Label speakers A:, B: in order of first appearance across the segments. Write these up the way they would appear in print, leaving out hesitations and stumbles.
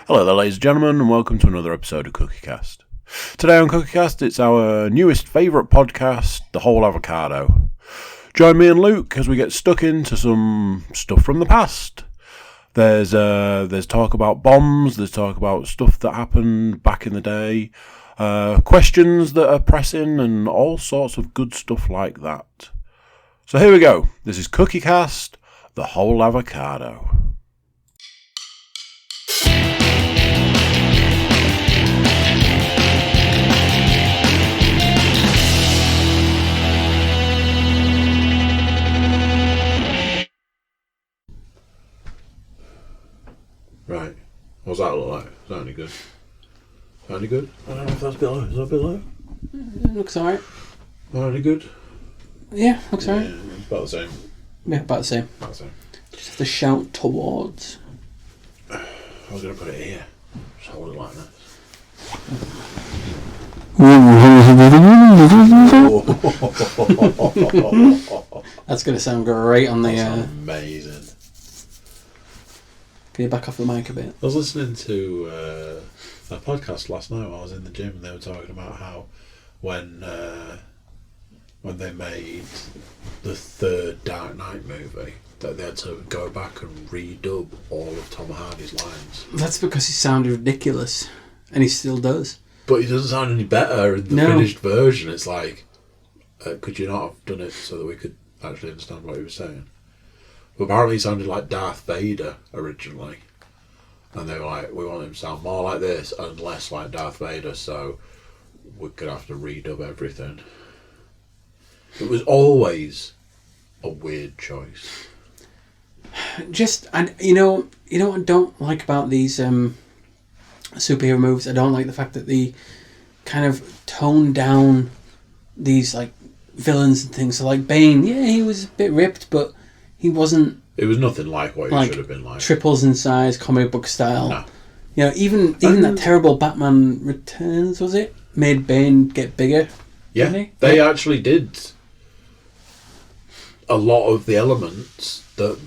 A: Hello there, ladies and gentlemen, and welcome to another episode of Cookiecast. Today on Cookiecast, it's our newest favourite podcast, The Whole Avocado. Join me and Luke as we get stuck into some stuff from the past. There's talk about bombs, there's talk about stuff that happened back in the day, questions that are pressing, and all sorts of good stuff like that. So here we go. This is Cookiecast, The Whole Avocado. Right. What's that look like? Is that any good? Is that any good? I don't know if that's a bit low. Is that a bit low?
B: It looks alright.
A: Any good?
B: Yeah, looks alright.
A: Yeah, about the same.
B: Yeah, about the same.
A: About the same.
B: Just have to shout towards.
A: I was going to put it here. Just hold it like that.
B: That's going to sound great on the...
A: amazing.
B: Can you back off the mic a bit?
A: I was listening to a podcast last night while I was in the gym, and they were talking about how when they made the third Dark Knight movie, that they had to go back and redub all of Tom Hardy's lines.
B: That's because he sounded ridiculous, and he still does.
A: But he doesn't sound any better in the finished version. It's like, could you not have done it so that we could actually understand what he was saying? But apparently he sounded like Darth Vader originally. And they were like, we want him to sound more like this and less like Darth Vader, so we're going to have to redub everything. It was always a weird choice.
B: You know what I don't like about these superhero movies? I don't like the fact that they kind of tone down these like villains and things. So like Bane, yeah, he was a bit ripped, but he wasn't.
A: It was nothing like what he should have been like.
B: Triples in size, comic book style.
A: No.
B: You know, even that terrible Batman Returns, was it? Made Bane get bigger.
A: Yeah, they actually did a lot of the elements that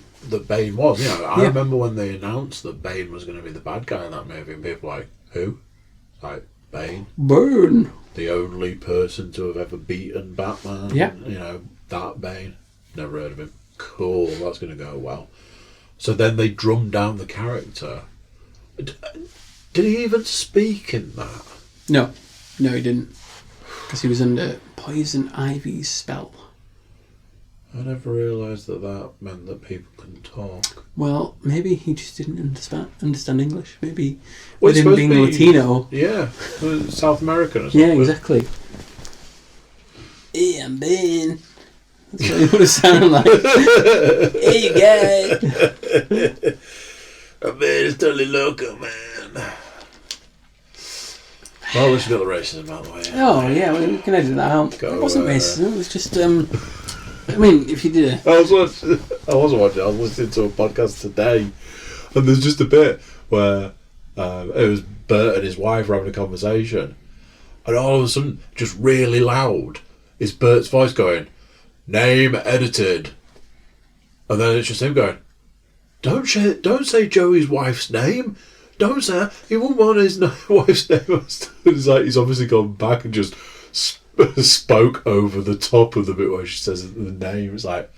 A: Bane was. You know, I remember when they announced that Bane was going to be the bad guy in that movie, and people were like, who? Like, Bane?
B: Bane.
A: The only person to have ever beaten Batman.
B: Yeah.
A: You know, that Bane. Never heard of him. Cool, that's going to go well. So then they drummed down the character. Did he even speak in that?
B: No, he didn't. Because he was under Poison Ivy's spell.
A: I never realised that meant that people can talk.
B: Well, maybe he just didn't understand English. Maybe with him being Latino.
A: Yeah, South American or something.
B: Yeah, exactly. Hey, I'm Ben. That's what he would have sounded like. Hey, you guys.
A: I'm Ben, it's totally loco, man. Well, we should get the racism out of the way.
B: Oh, yeah, we can edit that out. It wasn't racism, it was just... I mean, if you did
A: I wasn't watching. I was listening to a podcast today, and there's just a bit where it was Bert and his wife were having a conversation, and all of a sudden, just really loud, is Bert's voice going, "Name edited," and then it's just him going, "Don't say Joey's wife's name. Don't say that. He wouldn't want his wife's name." It's like he's obviously gone back and just spoke over the top of the bit where she says the name. It's like,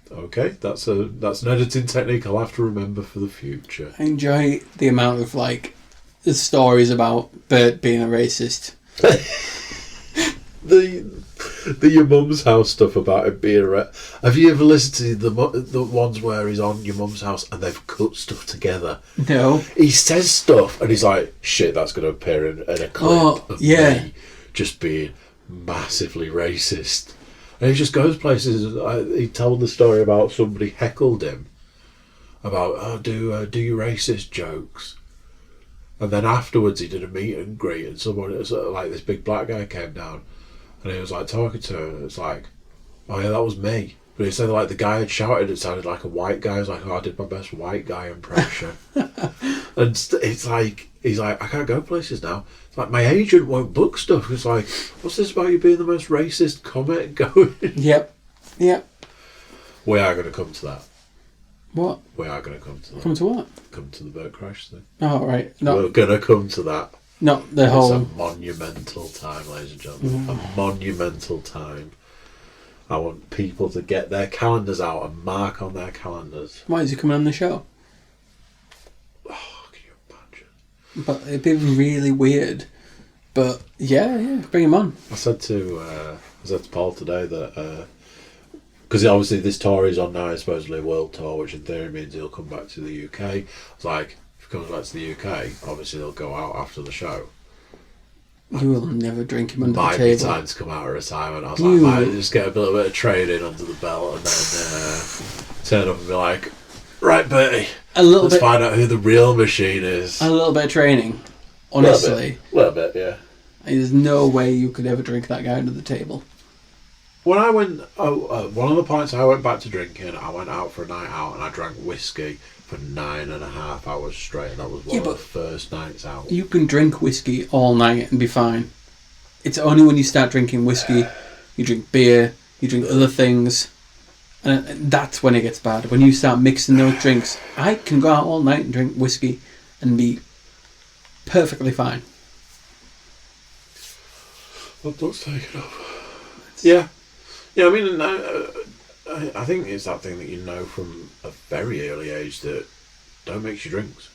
A: okay, that's an editing technique I'll have to remember for the future.
B: I enjoy the amount of the stories about Bert being a racist.
A: the your mum's house stuff about him being a have you ever listened to the ones where he's on your mum's house and they've cut stuff together?
B: No.
A: He says stuff and he's like, shit, that's going to appear in a clip of me just being massively racist. And he just goes places. He told the story about somebody heckled him about, do you racist jokes, and then afterwards he did a meet and greet, and someone like this big black guy came down and he was like talking to her, and it's like, oh yeah, that was me. But he said like the guy had shouted, it sounded like a white guy. He was like, oh, I did my best white guy impression. And it's like, he's like, I can't go places now. It's like, my agent won't book stuff. It's like, what's this about you being the most racist comic going?
B: Yep.
A: We are going to come to that.
B: What?
A: We are going to come to that.
B: Come to what?
A: Come to the boat crash thing.
B: Oh, right. No.
A: We're going to come to that.
B: Not the
A: It's
B: whole...
A: a monumental time, ladies and gentlemen. A monumental time. I want people to get their calendars out and mark on their calendars.
B: Why is he coming on the show?
A: Oh, can you imagine?
B: But it'd be really weird. But yeah, bring him on.
A: I said to Paul today that because obviously this tour is on now, it's supposedly a world tour, which in theory means he'll come back to the UK. I was like, if he comes back to the UK, obviously they'll go out after the show.
B: You will never drink him under the
A: Might
B: table.
A: be time to come out of retirement. I was like, might just get a little bit of training under the belt and then turn up and be like, right, Bertie, let's find out who the real machine is.
B: A little bit of training, honestly.
A: A little bit, yeah.
B: There's no way you could ever drink that guy under the table.
A: When I went, one of the points I went back to drinking, I went out for a night out and I drank whiskey for 9.5 hours straight. That was one of the first nights out. You
B: can drink whiskey all night and be fine. It's only when you start drinking whiskey, you drink beer, you drink other things, and that's when it gets bad. When you start mixing those drinks, I can go out all night and drink whiskey and be perfectly fine.
A: Well, that's taken off. Yeah. Yeah, I mean, I think it's that thing that you know from a very early age that don't mix your drinks.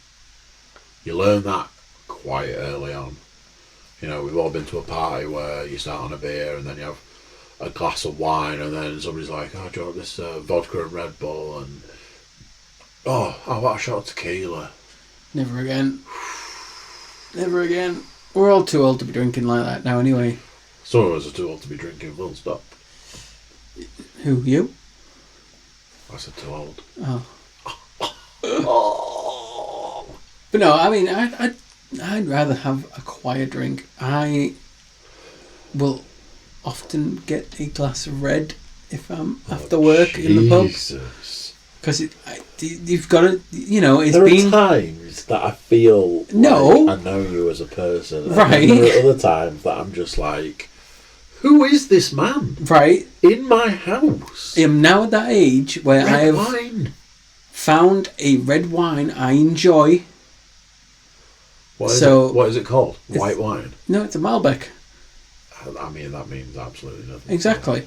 A: You learn that quite early on. You know, we've all been to a party where you start on a beer and then you have a glass of wine and then somebody's like, oh, do you want this vodka and Red Bull? And, oh, how about a shot of tequila?
B: Never again. Never again. We're all too old to be drinking like that now anyway.
A: Some of us are too old to be drinking full stop.
B: Who, you?
A: I said too old.
B: Oh. But no, I mean, I'd rather have a quiet drink. I will often get a glass of red if I'm after work in the pub. Because you've got to, you know, it's been...
A: There are times that I feel like I know you as a person.
B: Right.
A: And there are other times that I'm just like, who is this man?
B: Right.
A: In my house.
B: I'm now at that age where I have found a red wine I enjoy.
A: What is it called? White wine?
B: No, it's a Malbec.
A: I mean, that means absolutely nothing.
B: Exactly.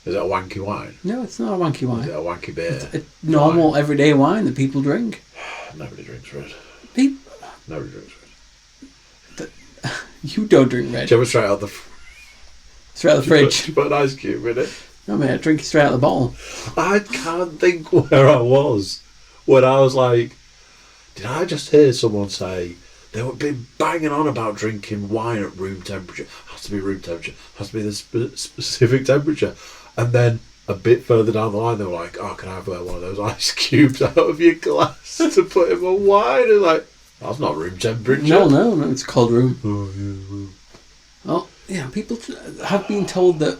A: Is it a wanky wine?
B: No, it's not a wanky wine.
A: Is it a wanky beer?
B: It's a normal, everyday wine that people drink.
A: Nobody drinks red. Nobody drinks red.
B: You don't drink red.
A: Do you ever straight out the
B: fridge?
A: You put an ice cube in it?
B: No, mate, I drink it straight out of the bottle.
A: I can't think where I was when I was like, did I just hear someone say they were been banging on about drinking wine at room temperature? Has to be room temperature. Has to be the specific temperature. And then a bit further down the line, they were like, oh, can I have one of those ice cubes out of your glass to put in my wine? And like, that's not room temperature.
B: No, it's a cold room.
A: Oh, yeah.
B: Well, yeah, people have been told that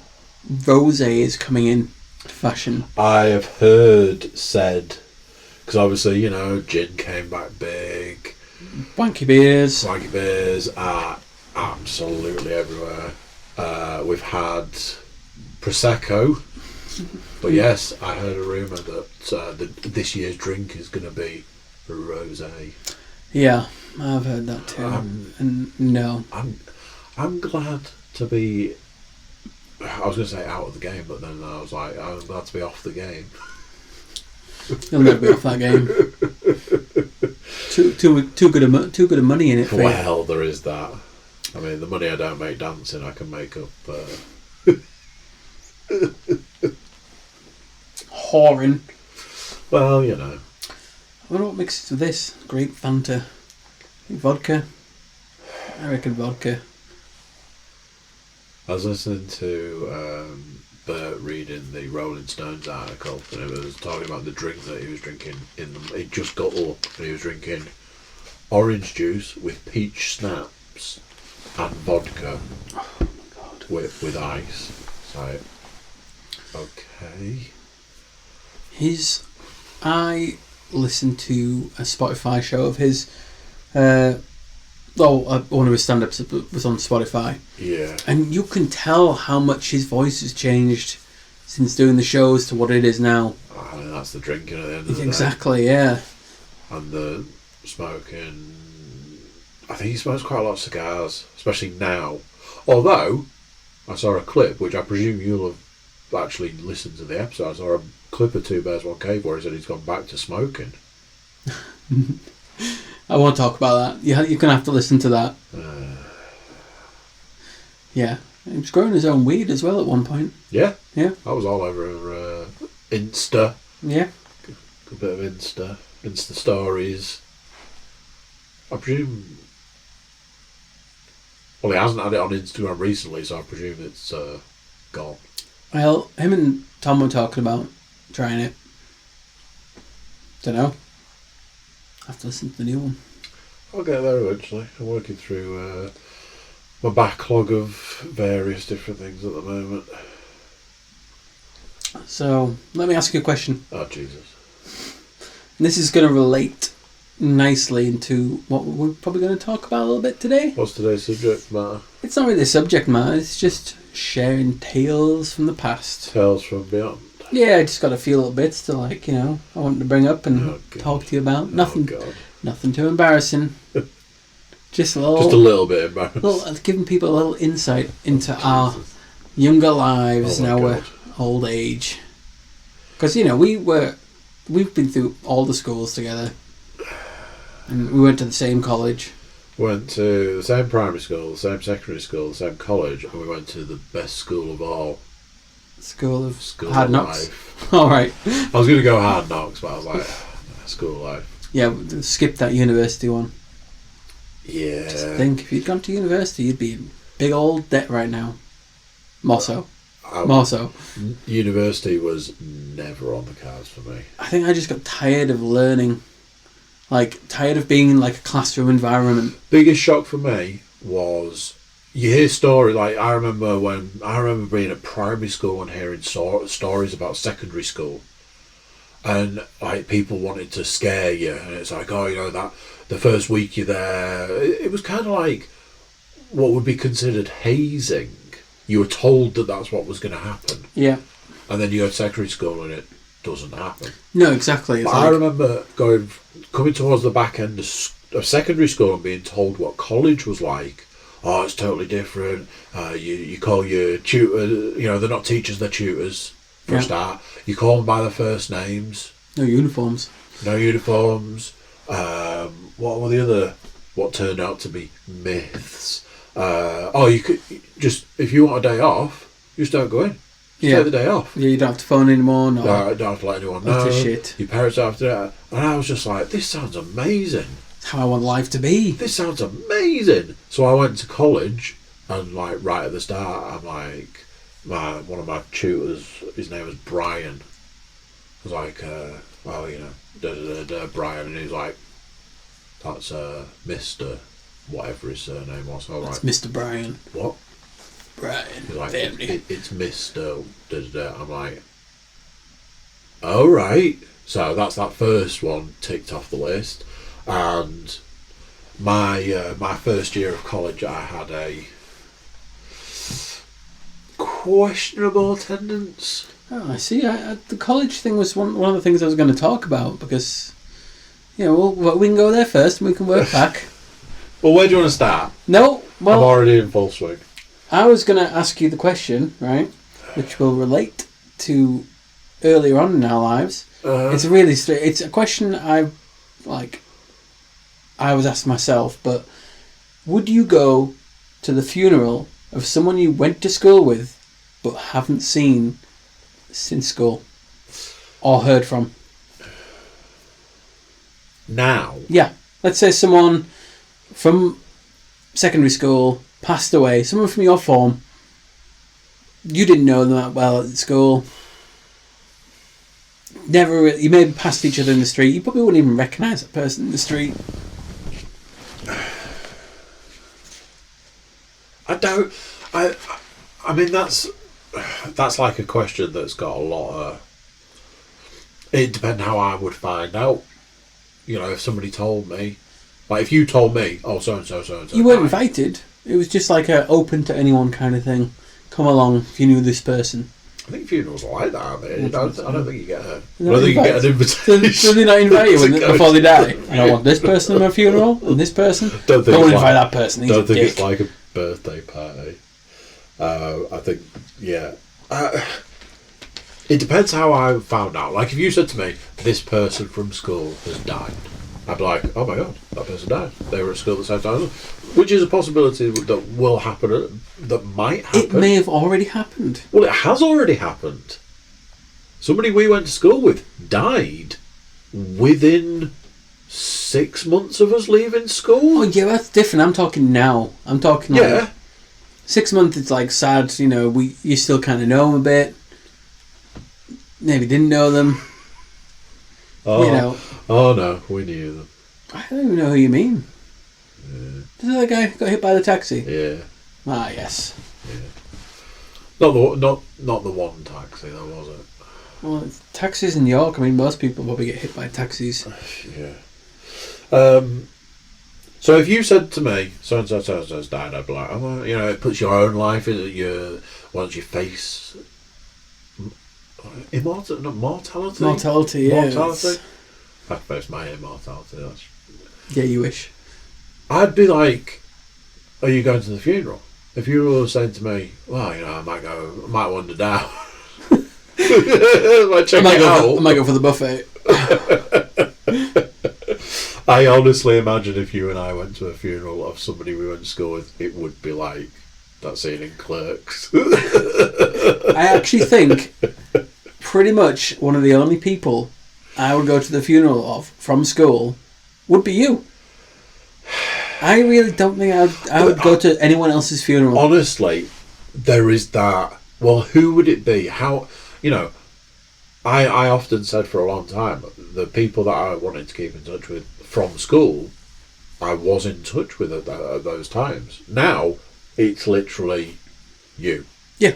B: rosé is coming in fashion. I
A: have heard said, because obviously, you know, gin came back big.
B: Wanky beers
A: are absolutely everywhere. We've had Prosecco, but yes, I heard a rumour that this year's drink is going to be rosé.
B: Yeah, I've heard that too. And no,
A: I'm glad to be. I was going to say out of the game, but then I was like, I'm glad to be off the game.
B: You'll never be off that game. Too good of money in it.
A: Well, there is that. I mean, the money I don't make dancing, I can make up.
B: Whoring.
A: Well, you know.
B: I wonder what mixes with this. Grape Fanta. Vodka. I reckon vodka.
A: I was listening to Bert reading the Rolling Stones article, and it was talking about the drink that he was drinking. He just got up and he was drinking orange juice with peach schnapps and vodka.
B: Oh my God.
A: With ice. So, okay.
B: I listened to a Spotify show of his. One of his stand-ups was on Spotify.
A: Yeah.
B: And you can tell how much his voice has changed since doing the shows to what it is now.
A: I mean, that's the drinking at the end of the
B: Exactly, yeah.
A: And the smoking. I think he smokes quite a lot of cigars, especially now. Although, I saw a clip, which I presume you'll have actually listened to the episode. I saw a clip of Two Bears, One Cave where he said he's gone back to smoking.
B: I won't talk about that. You're going to have to listen to that. Yeah. He was growing his own weed as well at one point.
A: Yeah?
B: Yeah.
A: I was all over Insta.
B: Yeah.
A: A bit of Insta stories. I presume... Well, he hasn't had it on Instagram recently, so I presume it's gone.
B: Well, him and Tom were talking about trying it. Don't know. I have to listen to the new one.
A: I'll get there eventually. I'm working through my backlog of various different things at the moment.
B: So, let me ask you a question.
A: Oh, Jesus.
B: And this is going to relate nicely into what we're probably going to talk about a little bit today.
A: What's today's subject matter?
B: It's not really a subject matter, it's just sharing tales from the past.
A: Tales from beyond.
B: Yeah, I just got a few little bits to I wanted to bring up and talk to you about. Nothing too embarrassing. Just a
A: little bit embarrassing.
B: Giving people a little insight into our younger lives and our old age. Because, we've been through all the schools together. And we went to the same college.
A: Went to the same primary school, the same secondary school, the same college, and we went to the best school of all.
B: School of Hard Knocks?
A: Life.
B: All right.
A: I was going to go Hard Knocks, but I was like, School of Life.
B: Yeah, skip that university one.
A: Yeah.
B: Just think, if you'd gone to university, you'd be in big old debt right now. More so.
A: University was never on the cards for me.
B: I think I just got tired of learning. Tired of being in a classroom environment.
A: Biggest shock for me was you hear stories I remember being at primary school and hearing stories about secondary school, and people wanted to scare you, and it's that the first week you're there, it was kind of like what would be considered hazing. You were told that that's what was going to happen.
B: Yeah.
A: And then you go to secondary school and it doesn't happen.
B: No, exactly.
A: I remember coming towards the back end of secondary school and being told what college was like. Oh, it's totally different. You call your tutor, they're not teachers, they're tutors for a start. You call them by their first names.
B: No uniforms.
A: What were the other, what turned out to be myths? You could just, if you want a day off, you just don't go in. Take the day off.
B: Yeah, you don't have to phone anymore. No,
A: don't have to let anyone know.
B: That's shit.
A: Your parents don't have to do that. And I was just like, this sounds amazing.
B: It's how I want life to be.
A: This sounds amazing. So I went to college, and right at the start, I'm one of my tutors, his name was Brian. I was like, Brian, and he was like, that's Mr. whatever his surname was. So
B: that's Mr. Brian.
A: What?
B: Brian.
A: He's like, it's Mr. I'm like, oh right. So that's that first one ticked off the list. And my first year of college, I had a questionable attendance.
B: Oh, I see. The college thing was one of the things I was going to talk about because, we can go there first and we can work back.
A: Well, where do you want to start?
B: No, well,
A: I'm already in full swing.
B: I was going to ask you the question, right, which will relate to earlier on in our lives. It's it's a question I was asking myself, but would you go to the funeral of someone you went to school with but haven't seen since school or heard from?
A: Now?
B: Yeah. Let's say someone from secondary school passed away, someone from your form. You didn't know them that well at school. You maybe passed each other in the street. You probably wouldn't even recognise that person in the street.
A: I mean, that's like a question that's got a lot of... It depends how I would find out. If somebody told me... if you told me, oh, so-and-so.
B: You weren't invited. It was just like a open to anyone kind of thing. Come along if you knew this person.
A: I think funerals are like that, aren't they? I don't think you get an
B: invitation. Do they not invite you before they die? I don't want this person at my funeral and this person. Don't invite that person. He's
A: don't think
B: dick.
A: It's like a birthday party. I think, yeah. It depends how I found out. Like, if you said to me, this person from school has died, I'd be like, oh my god, that person died. They were at school at the same time. Which is a possibility that will happen, that might happen.
B: It may have already happened.
A: Well, it has already happened. Somebody we went to school with died within 6 months of us leaving school.
B: Oh, yeah, that's different. I'm talking now. I'm talking like 6 months, it's like sad, you know, you still kind of know them a bit. Maybe didn't know them.
A: Oh,
B: you know.
A: Oh no, we knew them.
B: I don't even know who you mean.
A: Yeah.
B: Is that guy who got hit by the taxi?
A: Yeah.
B: Ah, yes.
A: Yeah. Not the one taxi, though, was it?
B: Well, it's taxis in York. I mean, most people probably get hit by taxis.
A: Yeah. So if you said to me, so and so's died, I'd be like, oh, you know, it puts your own life in once you face mortality.
B: Mortality, yeah.
A: Mortality. I face my immortality.
B: Yeah, you wish.
A: I'd be like, are you going to the funeral? If you were saying to me, well, you know, I might wander down. I
B: might go for the buffet.
A: I honestly imagine if you and I went to a funeral of somebody we went to school with, it would be like that scene in Clerks.
B: I actually think pretty much one of the only people I would go to the funeral of from school would be you. I really don't think I would go to anyone else's funeral.
A: Honestly, there is that. Well, who would it be? How, you know, I often said for a long time, the people that I wanted to keep in touch with from school, I was in touch with at those times. Now, it's literally you.
B: Yeah,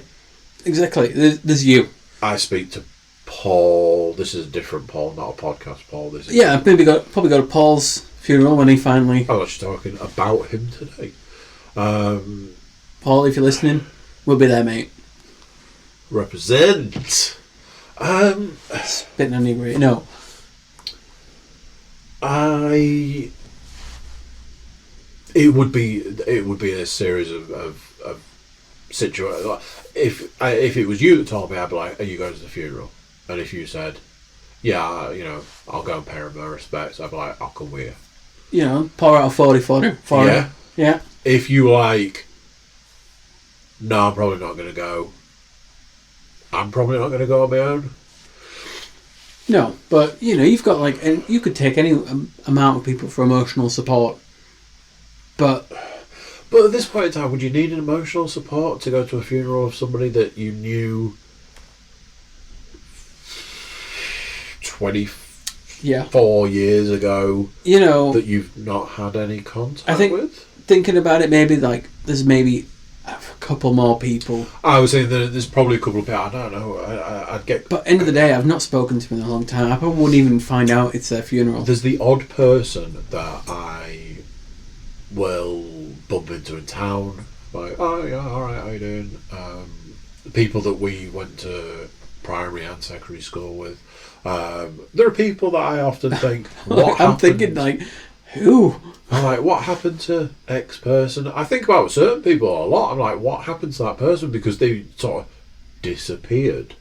B: exactly. There's you.
A: I speak to Paul. This is a different Paul, not a podcast Paul. This is
B: I've probably go to Paul's funeral when he finally...
A: I was just talking about him today.
B: Paul, if you're listening, we'll be there, mate.
A: Represent.
B: Spitting on your grave. No.
A: It would be a series of situations. If it was you that told me, I'd be like, are you going to the funeral? And if you said, yeah, you know, I'll go and pay him my respects, I'd be like, I'll come with you.
B: You know, pour out 40 for him. Yeah.
A: If you like, no, I'm probably not going to go. I'm probably not going to go on my own.
B: No, but, you know, you've got like... And you could take any amount of people for emotional support. But
A: at this point in time, would you need an emotional support to go to a funeral of somebody that you knew 24 years ago?
B: You know,
A: that you've not had any contact
B: I think
A: with?
B: Thinking about it, maybe like there's maybe a couple more people.
A: I was saying that there's probably a couple of people. I don't know. I'd get.
B: But end of the day, I've not spoken to them in a long time. I probably wouldn't even find out it's their funeral.
A: There's the odd person that I will bump into in town. Like, oh yeah, all right, how you doing? People that we went to primary and secondary school with. There are people that I often think, what happened?
B: I'm thinking like, who?
A: I'm like, what happened to X person? I think about certain people a lot. I'm like, what happened to that person? Because they sort of disappeared.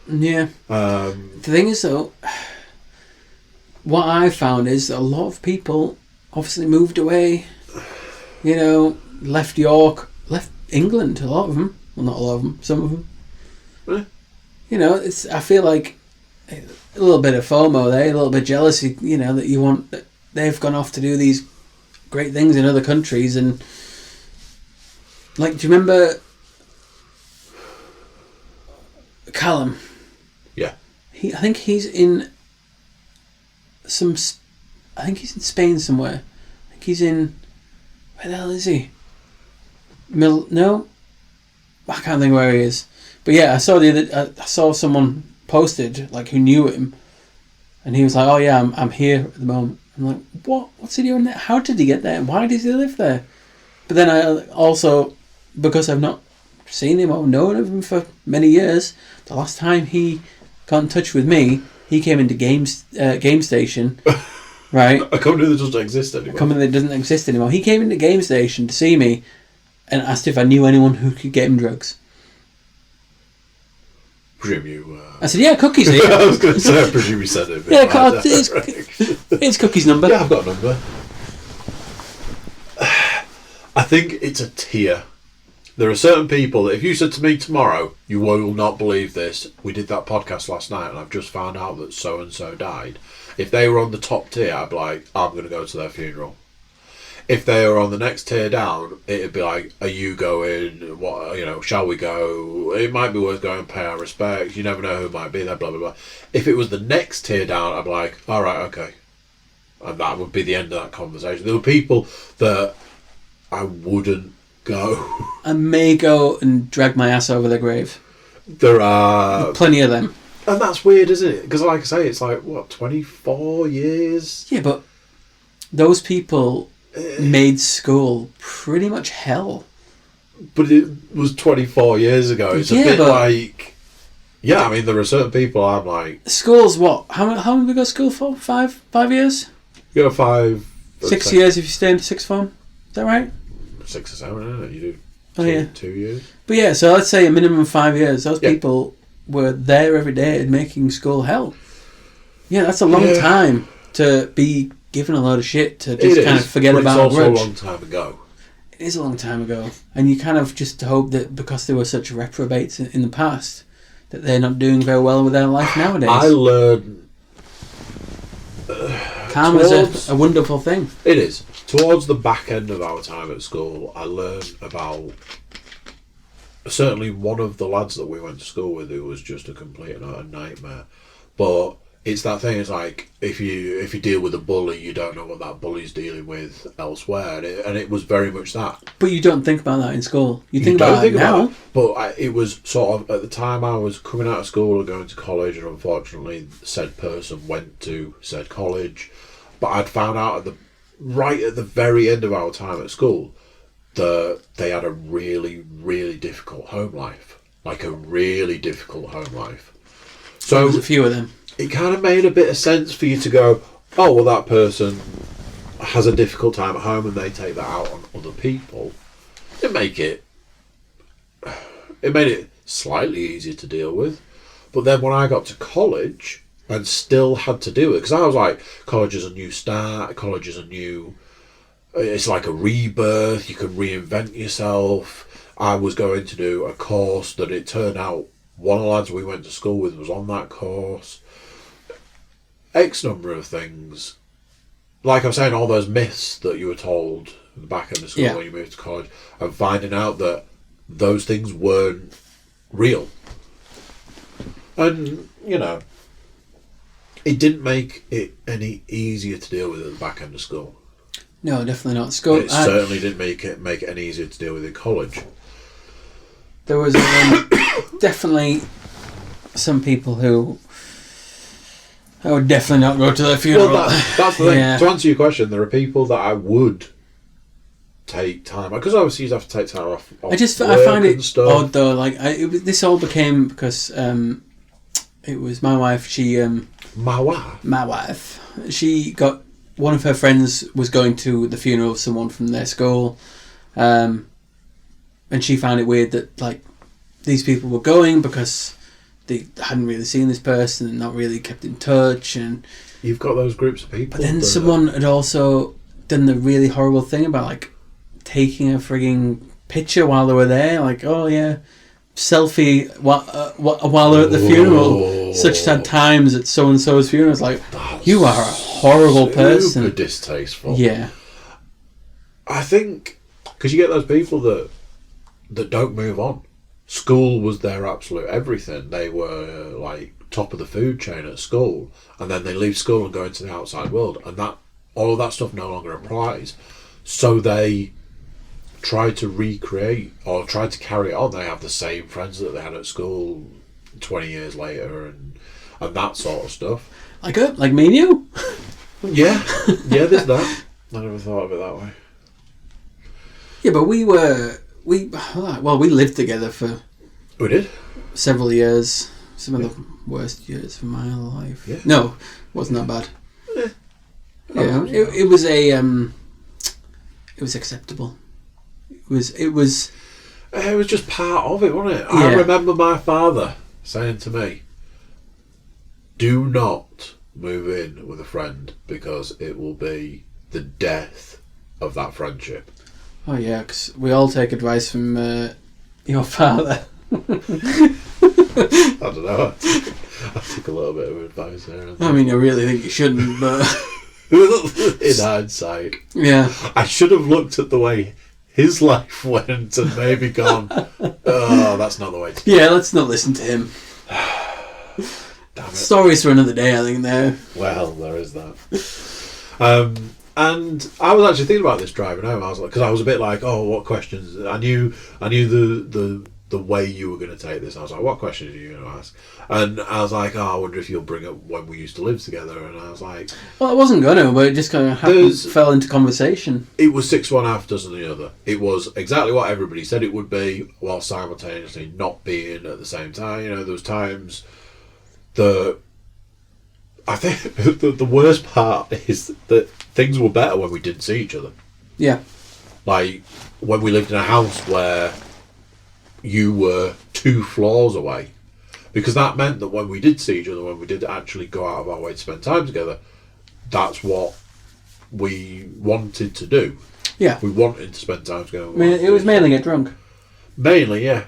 B: Yeah. The thing is though, what I found is that a lot of people obviously moved away, you know, left York, left England, a lot of them. Well, not a lot of them, some of them.
A: Eh?
B: You know, I feel like a little bit of FOMO there, a little bit of jealousy, you know, that you want... that they've gone off to do these great things in other countries. And, like, do you remember Callum?
A: Yeah.
B: I think he's in Spain somewhere. I think he's in... Where the hell is he? No? I can't think where he is. But yeah, I saw someone posted, like, who knew him. And he was like, oh yeah, I'm here at the moment. I'm like, what? What's he doing there? How did he get there? Why does he live there? But then I also, because I've not seen him or known of him for many years. The last time he got in touch with me, he came into Game Station, right?
A: A company that doesn't exist anymore.
B: A company that doesn't exist anymore. He came into Game Station to see me and asked if I knew anyone who could get him drugs.
A: Presume you...
B: I said, yeah, Cookie's here.
A: I was going to say, I presume you said it.
B: Yeah, it's Cookie's number.
A: Yeah, I've got a number. I think it's a tier. There are certain people that if you said to me tomorrow, you will not believe this, we did that podcast last night and I've just found out that so-and-so died. If they were on the top tier, I'd be like, I'm going to go to their funeral. If they were on the next tier down, it'd be like, are you going? What, shall we go? It might be worth going and pay our respects. You never know who might be there, blah, blah, blah. If it was the next tier down, I'd be like, all right, okay. And that would be the end of that conversation. There were people that I wouldn't go.
B: I may go and drag my ass over their grave.
A: There are...
B: plenty of them.
A: And that's weird, isn't it? Because like I say, it's like, 24 years?
B: Yeah, but those people... made school pretty much hell.
A: But it was 24 years ago. It's a bit like... Yeah, I mean, there are certain people I'm like...
B: School's what? How long have we got school for? 5 years?
A: You go 5...
B: 6 years if you stay in sixth form. Is that right?
A: 6 or 7, isn't it? You do 2 years.
B: But yeah, so let's say a minimum of 5 years. Those people were there every day making school hell. Yeah, that's a long time to be... given a load of shit to just kind of forget about it.
A: It's also a long time ago.
B: It is a long time ago. And you kind of just hope that because they were such reprobates in the past, that they're not doing very well with their life nowadays.
A: I learned...
B: Karma's a wonderful thing.
A: It is. Towards the back end of our time at school, I learned about... Certainly one of the lads that we went to school with who was just a complete and utter nightmare. But... it's that thing, it's like, if you deal with a bully, you don't know what that bully's dealing with elsewhere. And it was very much that.
B: But you don't think about that in school. You think about it now.
A: But it was sort of, at the time I was coming out of school and going to college, and unfortunately said person went to said college. But I'd found out right at the very end of our time at school that they had a really, really difficult home life. Like a really difficult home life. So
B: there's a few of them.
A: It kind of made a bit of sense for you to go, oh, well, that person has a difficult time at home and they take that out on other people. It made it slightly easier to deal with. But then when I got to college and still had to do it, because I was like, college is a new start, college is it's like a rebirth, you can reinvent yourself. I was going to do a course that it turned out one of the lads we went to school with was on that course. X number of things. Like I'm saying, all those myths that you were told at the back end of school when you moved to college, and finding out that those things weren't real. And, it didn't make it any easier to deal with at the back end of school.
B: No, definitely not. School.
A: It certainly didn't make it any easier to deal with in college.
B: There was definitely some people who I would definitely not go to their funeral.
A: Well, that's the thing. Yeah. To answer your question, there are people that I would take time, because obviously you have to take time off
B: I find it odd though. Like this all became because it was my wife. My wife. She got one of her friends was going to the funeral of someone from their school, and she found it weird that like these people were going because they hadn't really seen this person and not really kept in touch. And
A: you've got those groups of people.
B: But then someone had also done the really horrible thing about like taking a frigging picture while they were there. Like, oh yeah, selfie while they're at the funeral. Such sad times at so and so's funeral. It's like, you are a horrible person.
A: Super distasteful.
B: Yeah.
A: I think because you get those people that don't move on. School was their absolute everything. They were like top of the food chain at school, and then they leave school and go into the outside world, and that all of that stuff no longer applies. So they try to recreate or try to carry it on. They have the same friends that they had at school 20 years later, and that sort of stuff.
B: Like me and you.
A: Yeah, there's that. I never thought of it that way.
B: Yeah, but we we lived together for.
A: We did.
B: Several years. Some of the worst years of my life.
A: Yeah.
B: No, wasn't that bad. Yeah, it was a. It was acceptable. It was
A: just part of it, wasn't it?
B: Yeah.
A: I remember my father saying to me, "Do not move in with a friend because it will be the death of that friendship."
B: Oh yeah, because we all take advice from your father.
A: I don't know. I took a little bit of advice there.
B: I mean, I really think you shouldn't, but
A: in hindsight,
B: yeah,
A: I should have looked at the way his life went and maybe gone, "Oh, that's not the way to do it."
B: Yeah, let's not listen to him.
A: Damn it.
B: Stories for another day, I think. There.
A: Well, there is that. And I was actually thinking about this driving home. I was like, because I was a bit like, "Oh, what questions?" I knew the way you were going to take this. I was like, "What questions are you going to ask?" And I was like, "Oh, I wonder if you'll bring up when we used to live together." And I was like,
B: Well, I wasn't gonna, but it just kind of fell into conversation.
A: it was 6 one half dozen the other. It was exactly what everybody said it would be, while simultaneously not being at the same time. You know, there was times I think the worst part is that things were better when we didn't see each other.
B: Yeah.
A: Like when we lived in a house where you were 2 floors away, because that meant that when we did see each other, when we did actually go out of our way to spend time together, that's what we wanted to do.
B: Yeah.
A: We wanted to spend time together.
B: I mean, it was mainly get drunk.
A: Mainly, yeah.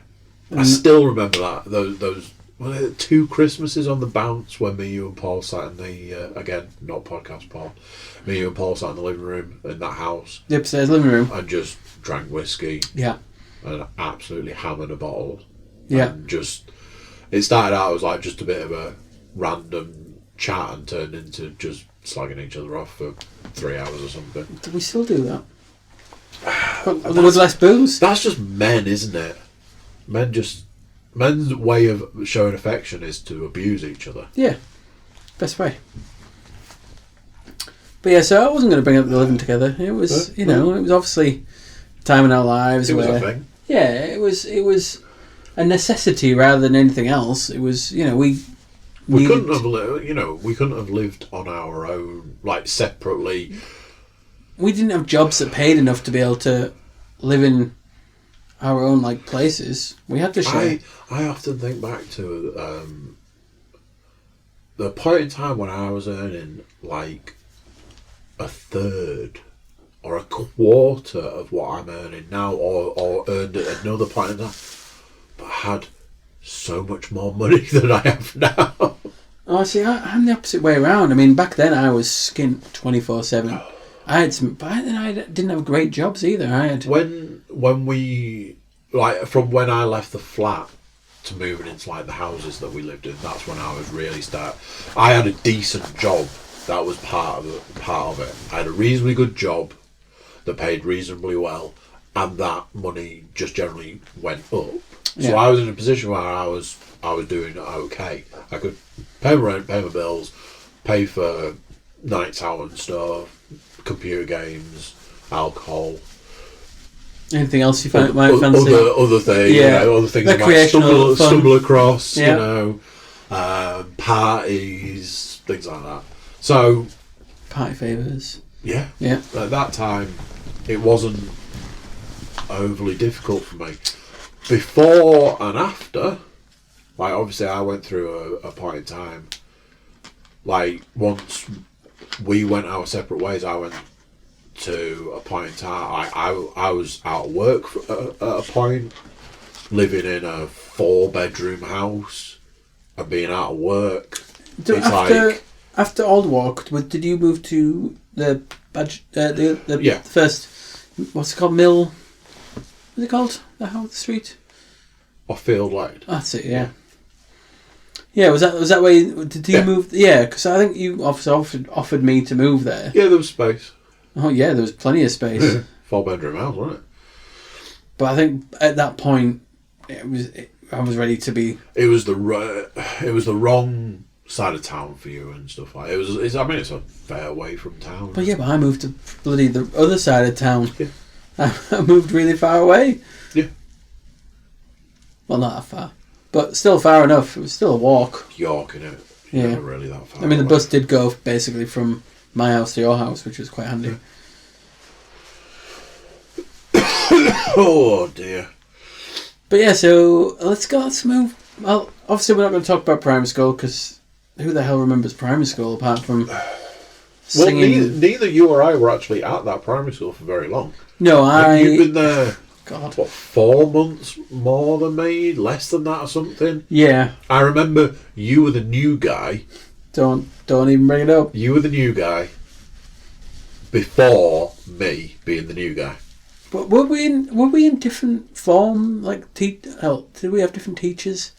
A: I still remember that those 2 Christmases on the bounce when me, you and Paul sat in the again, not podcast Paul, me, you and Paul sat in the living room in that house.
B: The upstairs living room.
A: And just drank whiskey.
B: Yeah.
A: And absolutely hammered a bottle.
B: Yeah.
A: And just, it started out as like just a bit of a random chat and turned into just slagging each other off for 3 hours or something.
B: Do we still do that? With less booze?
A: That's just men, isn't it? Men's way of showing affection is to abuse each other.
B: Yeah. Best way. But yeah, so I wasn't going to bring up the living together. It was, it was obviously a time in our lives
A: It was
B: where...
A: a thing.
B: Yeah, it was a necessity rather than anything else. It was, we
A: couldn't have lived on our own, like separately.
B: We didn't have jobs that paid enough to be able to live in our own like places. We had to share.
A: I often think back to the point in time when I was earning like a third or a quarter of what I'm earning now, or earned at another point in time, but I had so much more money than I have now.
B: Oh, see, I'm the opposite way around. I mean, back then I was skint 24/7. I had some, but then I didn't have great jobs either. I had
A: when we from when I left the flat to moving into like the houses that we lived in. That's when I was really I had a decent job. That was part of it. I had a reasonably good job that paid reasonably well, and that money just generally went up.
B: Yeah.
A: So I was in a position where I was doing okay. I could pay my rent, pay my bills, pay for nights out and stuff, computer games, alcohol.
B: Anything else you might fancy?
A: Other things, other things I might stumble across, parties, things like that. So,
B: party favours.
A: Yeah.
B: Yeah.
A: At that time, it wasn't overly difficult for me. Before and after, like obviously I went through a point in time, like once we went our separate ways, I went to a point in time, I was out of work at a point, living in a 4-bedroom house and being out of work. After
B: Old Walk, did you move to the first, what's it called, Mill? What's it called? The street?
A: Off Field Lane.
B: That's it. Yeah. Yeah. Was that where did you move? Yeah, because I think you offered me to move there.
A: Yeah, there was space.
B: Oh yeah, there was plenty of space.
A: 4-bedroom house, wasn't it?
B: But I think at that point, I was ready to be.
A: It was the wrong side of town for you and stuff like it was. It's a fair way from town.
B: But I moved to bloody the other side of town.
A: Yeah.
B: I moved really far away.
A: Yeah.
B: Well, not that far, but still far enough. It was still a walk.
A: York, innit?
B: Yeah.
A: Never really that far.
B: I mean, the
A: away.
B: bus did go basically from my house to your house, which was quite handy.
A: Oh dear.
B: But yeah, so let's move. Well, obviously we're not going to talk about primary school because who the hell remembers primary school apart from singing?
A: Well, neither you or I were actually at that primary school for very long.
B: No,
A: You've been there.
B: God.
A: What, 4 months more than me? Less than that or something?
B: Yeah.
A: I remember you were the new guy.
B: Don't even bring it up.
A: You were the new guy before me being the new guy.
B: But were we in different form? Like, did we have different teachers?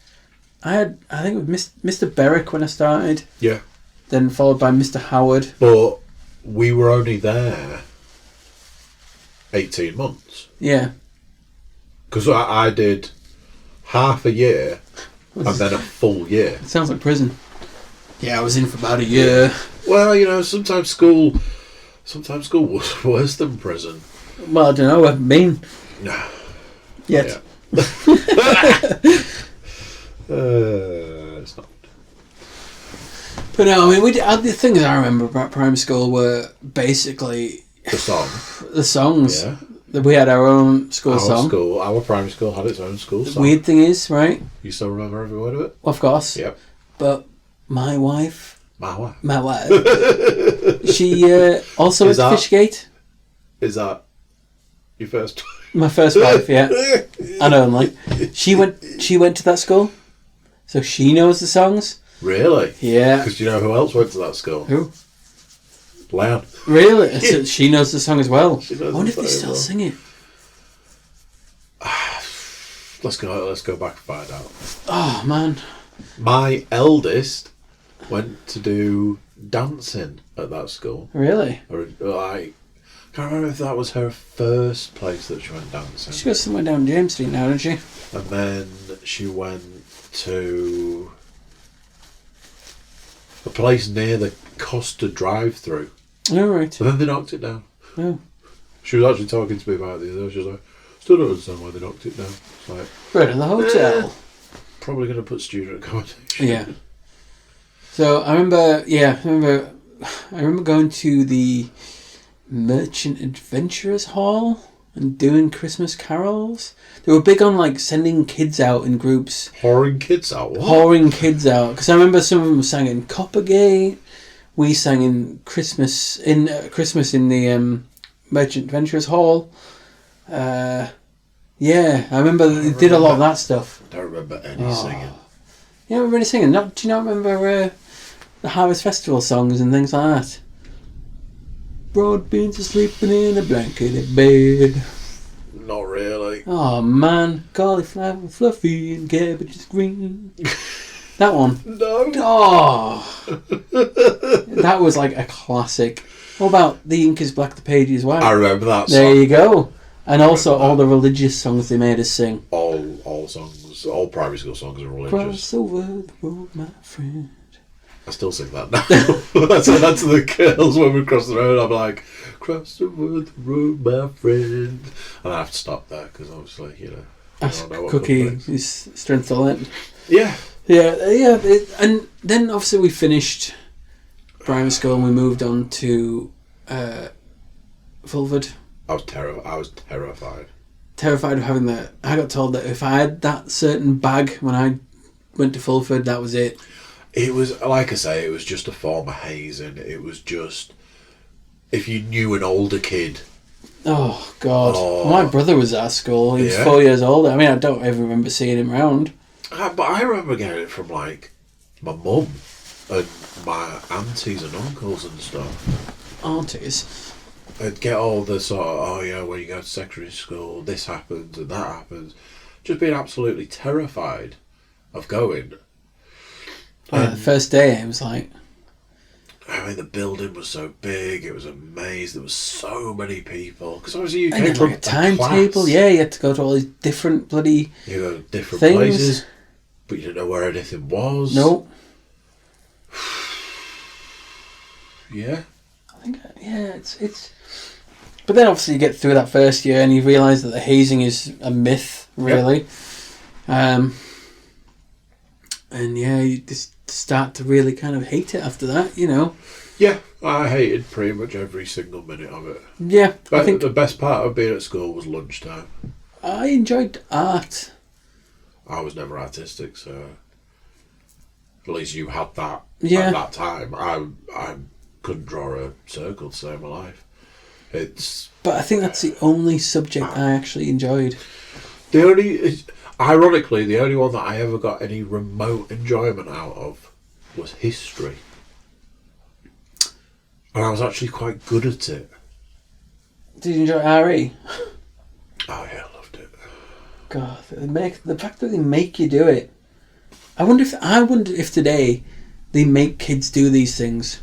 B: I think it was Mr. Berwick when I started.
A: Yeah.
B: Then followed by Mr. Howard.
A: But we were only there 18 months.
B: Yeah.
A: Because I did half a year and then a full year.
B: It sounds like prison. Yeah, I was in for about a year.
A: Well, you know, sometimes school was worse than prison.
B: Well, I don't know. I haven't been yet.
A: Yeah. It's not.
B: But no, I mean, the things I remember about primary school were basically
A: The song.
B: the songs.
A: Yeah.
B: We had our own school song.
A: Our primary school had its own school
B: The
A: song.
B: weird thing is, right?
A: You still remember every word of it?
B: Of course.
A: Yep.
B: But my wife,
A: My wife.
B: she also went to Fishgate.
A: Is that your first?
B: My first wife, yeah, and only. She went to that school, so she knows the songs.
A: Really?
B: Yeah.
A: Because you know who else went to that school?
B: Who?
A: Leon.
B: Really? So she knows the song as well. I wonder if they
A: the song
B: still
A: as well.
B: sing it.
A: Let's go back and find out.
B: Oh man.
A: My eldest went to do dancing at that school.
B: Really?
A: Or I can't remember if that was her first place that she went dancing.
B: She goes somewhere down James Street now, doesn't she?
A: And then she went to a place near the Costa drive-through.
B: Oh, right.
A: And then they knocked it down.
B: Oh.
A: She was actually talking to me about it the other day. She was like, still don't understand why they knocked it down. It's like,
B: Right at the hotel.
A: probably going to put student accommodation.
B: Yeah. So I remember going to the Merchant Adventurers Hall and doing Christmas carols. They were big on like sending kids out in groups.
A: Whoring kids out? What?
B: Whoring kids out. Because I remember some of them sang in Coppergate. We sang in Christmas in the Merchant Adventurers Hall. Yeah, I remember they did a lot of that stuff.
A: I don't remember any singing.
B: You don't remember any singing? Do you not remember the Harvest Festival songs and things like that? Broad beans are sleeping in a blanketed bed.
A: Not really.
B: Oh man, cauliflower fluffy and cabbage is green. That one.
A: No.
B: Oh, that was like a classic. What about The Ink is Black, the Page is White?
A: I remember that song.
B: There you go. And also all the religious songs they made us sing.
A: All songs, all primary school songs are religious.
B: Cross over the road, my friend.
A: I still sing that now. That's to the girls when we cross the road. I'm like, cross over the road, my friend. And I have to stop there because obviously, you know.
B: Ask Cookie his strength to learn.
A: Yeah.
B: Yeah. And then obviously we finished primary school and we moved on to Fulford.
A: I was terrified.
B: Terrified of having that. I got told that if I had that certain bag when I went to Fulford, that was it.
A: It was, like I say, it was just a form of hazing. It was just, if you knew an older kid.
B: Oh, God.
A: Oh.
B: My brother was at school. He was 4 years older. I mean, I don't ever remember seeing him around.
A: But I remember getting it from, like, my mum and my aunties and uncles and stuff.
B: Aunties?
A: I'd get all the sort of, oh yeah, when you go to secondary school, this happens and that happens. Just being absolutely terrified of going.
B: The first day, it was like...
A: I mean, the building was so big, it was a maze, there was so many people. Because obviously you came
B: and
A: from
B: like a timetable, yeah, you had to go to all these different bloody
A: You go to different
B: things.
A: places, but you didn't know where anything was.
B: Nope.
A: Yeah.
B: I think, yeah, it's But then obviously you get through that first year and you realise that the hazing is a myth, really. Yep. And yeah, you just start to really kind of hate it after that, you know.
A: Yeah, I hated pretty much every single minute of it.
B: Yeah,
A: but
B: I think
A: the best part of being at school was lunchtime.
B: I enjoyed art.
A: I was never artistic, so at least you had that
B: at
A: that time. I couldn't draw a circle to save my life.
B: But I think that's the only subject I actually enjoyed.
A: Ironically, the only one that I ever got any remote enjoyment out of was history. And I was actually quite good at it.
B: Did you enjoy RE?
A: Oh yeah, I loved it.
B: God, the fact that they make you do it. I wonder if today they make kids do these things.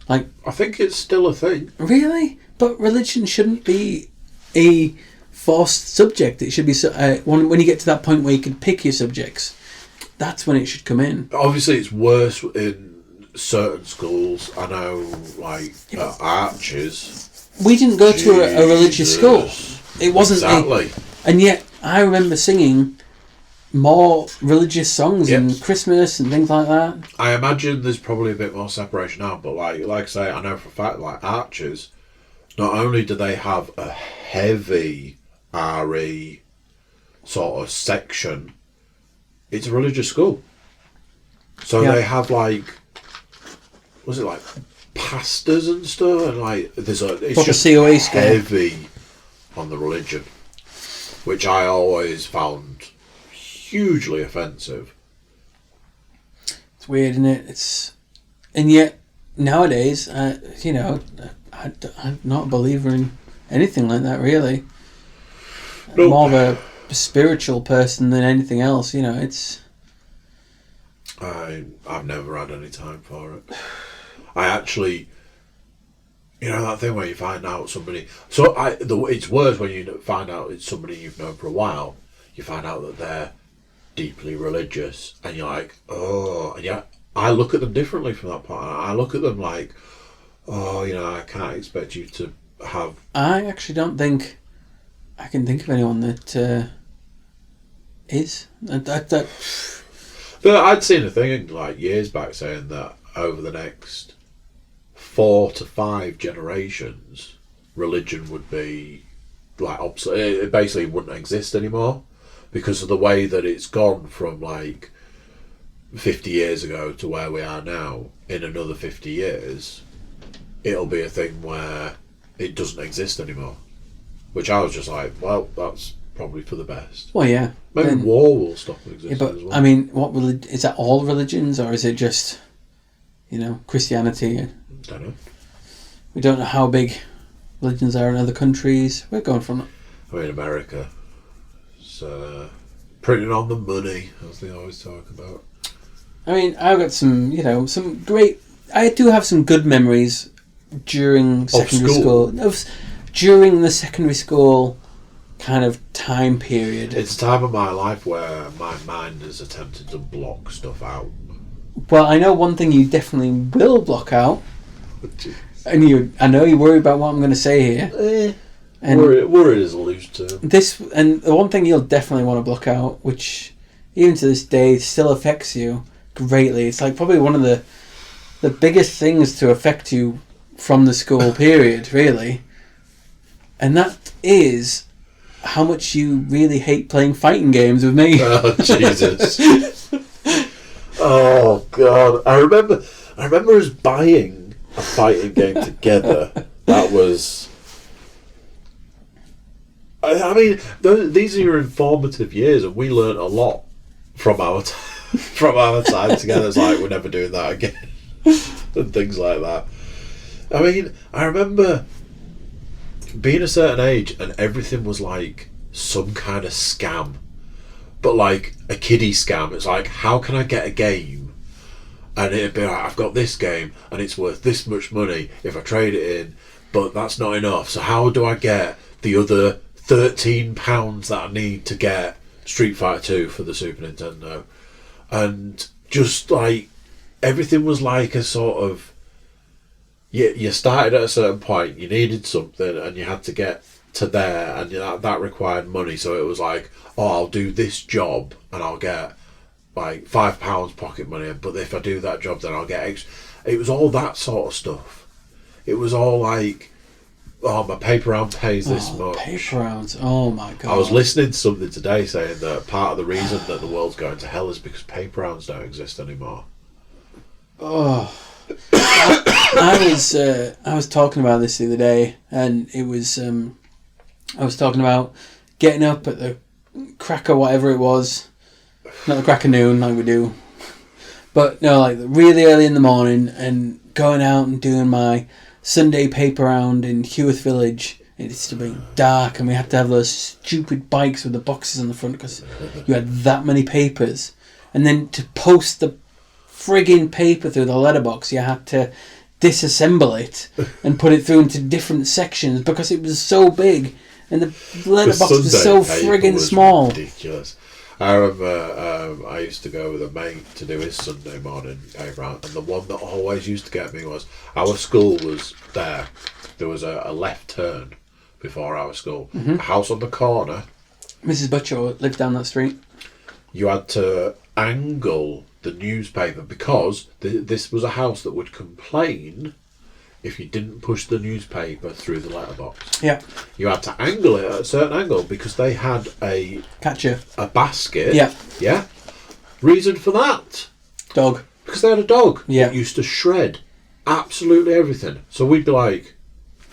B: Like,
A: I think it's still a thing.
B: Really? But religion shouldn't be a forced subject. It should be when you get to that point where you can pick your subjects. That's when it should come in.
A: Obviously, it's worse in certain schools. I know, like Arches.
B: We didn't go to a religious school. It wasn't
A: exactly.
B: And yet, I remember singing more religious songs and Christmas and things like that.
A: I imagine there's probably a bit more separation now, but like I say, I know for a fact, like Arches, not only do they have a heavy RE sort of section, it's a religious school. So they have like, was it like pastors and stuff, and like it's just
B: COA
A: heavy on the religion, which I always found hugely offensive.
B: It's weird, isn't it? And yet nowadays, you know, I'm not a believer in anything like that, really. Nope. More of a spiritual person than anything else, you know.
A: I've never had any time for it. I actually, you know, that thing where you find out somebody. It's worse when you find out it's somebody you've known for a while. You find out that they're deeply religious, and you're like, oh, and yeah. I look at them differently from that point. I look at them like, oh, you know, I can't expect you to have.
B: I actually don't think I can think of anyone that is that.
A: But I'd seen a thing like years back saying that over the next 4 to 5 generations, religion would be like obsolete. It basically wouldn't exist anymore because of the way that it's gone from like 50 years ago to where we are now. In another 50 years, it'll be a thing where it doesn't exist anymore. Which I was just like, well, that's probably for the best.
B: Well, yeah.
A: Maybe war will stop existing as well.
B: I mean, is that all religions, or is it just, you know, Christianity?
A: I don't know.
B: We don't know how big religions are in other countries. We're going from.
A: I mean, America. So, printing on the money, as they always talk about.
B: I mean, I've got some great. I do have some good memories during secondary school. During the secondary school kind of time period.
A: It's a time of my life where my mind has attempted to block stuff out.
B: Well, I know one thing you definitely will block out. And I know you worry about what I'm going to say here.
A: Worried is a loose term.
B: And the one thing you'll definitely want to block out, which even to this day still affects you greatly. It's like probably one of the biggest things to affect you from the school period, really. And that is how much you really hate playing fighting games with me.
A: Oh, Jesus. Oh, God. I remember us buying a fighting game together. That was... I mean, these are your informative years, and we learnt a lot from our time together. It's like, we're never doing that again. And things like that. I mean, I remember being a certain age and everything was like some kind of scam, but like a kiddie scam. It's like, how can I get a game? And it'd be like, I've got this game and it's worth this much money if I trade it in, but that's not enough. So how do I get the other £13 that I need to get Street Fighter 2 for the Super Nintendo? And just like everything was like a sort of you started at a certain point, you needed something, and you had to get to there, and that required money. So it was like, oh, I'll do this job, and I'll get like £5 pocket money. But if I do that job, then I'll get extra. It was all that sort of stuff. It was all like, oh, my paper round pays this much.
B: Paper rounds, oh my god.
A: I was listening to something today saying that part of the reason that the world's going to hell is because paper rounds don't exist anymore.
B: Oh. I was talking about this the other day, and it was I was talking about getting up at the crack of whatever it was, not the crack of noon like we do, but no, like really early in the morning, and going out and doing my Sunday paper round in Heworth Village. It used to be dark, and we had to have those stupid bikes with the boxes on the front because you had that many papers, and then to post the frigging paper through the letterbox, you had to disassemble it and put it through into different sections because it was so big, and the letterbox was so frigging small.
A: Ridiculous. I remember I used to go with a mate to do his Sunday morning paper round, and the one that always used to get me was, our school was there. There was a left turn before our school. A house on the corner.
B: Mrs. Butcher lived down that street.
A: You had to angle the newspaper because this was a house that would complain if you didn't push the newspaper through the letterbox.
B: Yeah.
A: You had to angle it at a certain angle because they had a basket.
B: Yeah.
A: Yeah. Reason for that?
B: Dog.
A: Because they had a dog.
B: Yeah.
A: That used to shred absolutely everything. So we'd be like,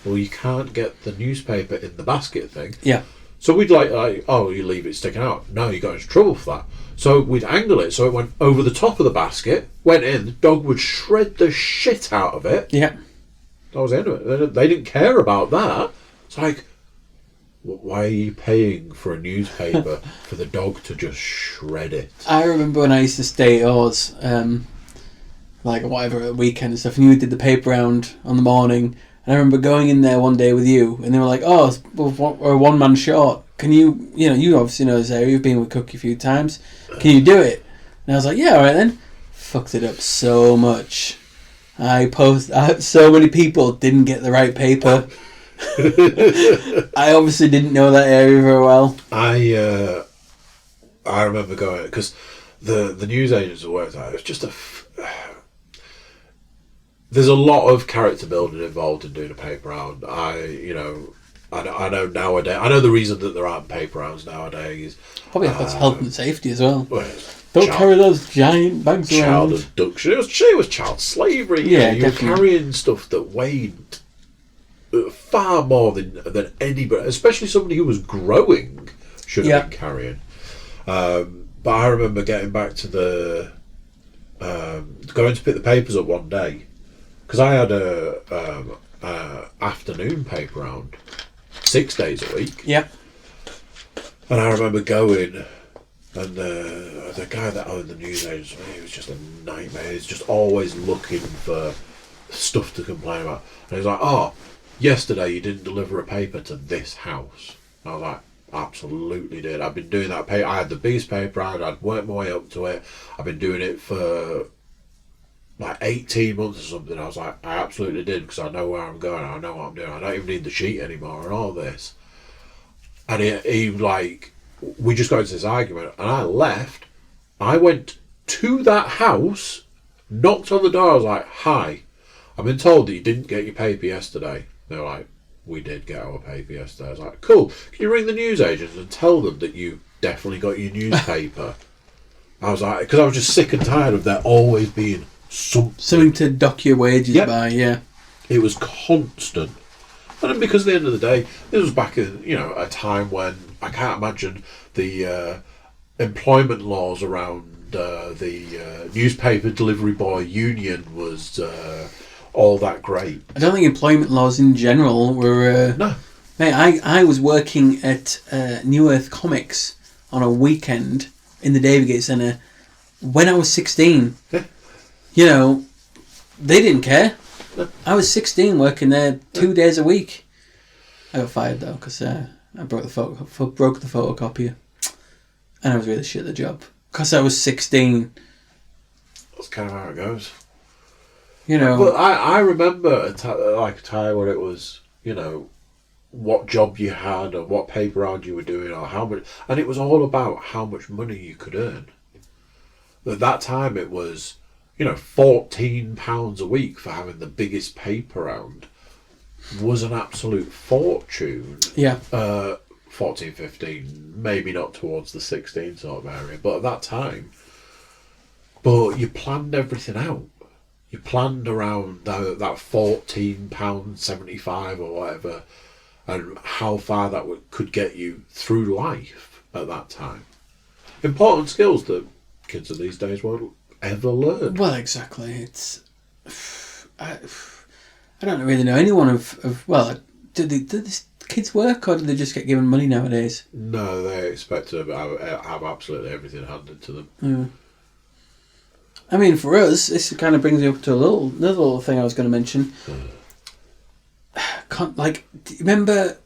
A: well, you can't get the newspaper in the basket thing.
B: Yeah.
A: So we'd like, oh, you leave it sticking out. No, you got into trouble for that. So we'd angle it so it went over the top of the basket, went in, the dog would shred the shit out of it.
B: Yeah.
A: That was the end of it. They didn't care about that. It's like, why are you paying for a newspaper for the dog to just shred it?
B: I remember when I used to stay at Oz, like whatever, at weekend and stuff, and you did the paper round on the morning. And I remember going in there one day with you, and they were like, oh, we're one man short. Can you obviously know this area, you've been with Cookie a few times. Can you do it? And I was like, yeah, alright then. Fucked it up so much. So many people didn't get the right paper. I obviously didn't know that area very well.
A: I remember going, because the newsagents that worked out, it was just there's a lot of character building involved in doing a paper round. I know nowadays. I know the reason that there aren't paper rounds nowadays.
B: Probably that's health and safety as well. Don't carry those giant bags around.
A: Child abduction. It was child slavery.
B: Yeah,
A: you were carrying stuff that weighed far more than anybody, especially somebody who was growing, should have been carrying. But I remember getting back to the going to pick the papers up one day. Because I had a afternoon paper round 6 days a week.
B: Yeah.
A: And I remember going, and the guy that owned the newsagent, he was just a nightmare. He's just always looking for stuff to complain about. And he was like, oh, yesterday you didn't deliver a paper to this house. And I was like, absolutely did. I've been doing that paper. I had the biggest paper round. I'd worked my way up to it. I've been doing it for like 18 months or something. I was like, I absolutely did, because I know where I'm going, I know what I'm doing, I don't even need the sheet anymore and all this. And he like, we just got into this argument, and I left. I went to that house, knocked on the door, I was like, hi, I've been told that you didn't get your paper yesterday. They were like, we did get our paper yesterday. I was like, cool, can you ring the newsagents and tell them that you definitely got your newspaper? I was like, because I was just sick and tired of there always being something
B: to dock your wages by. Yeah,
A: it was constant. And then, because at the end of the day, this was back in a time when I can't imagine the employment laws around the newspaper delivery boy union was all that great.
B: I don't think employment laws in general were
A: no.
B: Mate, I was working at New Earth Comics on a weekend in the Davygate Centre when I was 16.
A: Yeah.
B: They didn't care. I was 16 working there 2 days a week. I got fired though because I broke the photocopier, and I was really shit at the job because I was 16.
A: That's kind of how it goes.
B: You know.
A: But I remember a time when it was, what job you had or what paper round you were doing or how much, and it was all about how much money you could earn. At that time it was, £14 a week for having the biggest paper round was an absolute fortune.
B: Yeah.
A: 14, 15, maybe not towards the 16 sort of area, but at that time. But you planned everything out. You planned around that £14.75 or whatever, and how far that could get you through life at that time. Important skills that kids of these days won't ever learn.
B: Well, exactly. It's I don't really know anyone of do these kids work, or do they just get given money nowadays?
A: No, they expect to have absolutely everything handed to them.
B: Yeah. I mean, for us, this kind of brings me up to another little thing I was going to mention. Do you remember,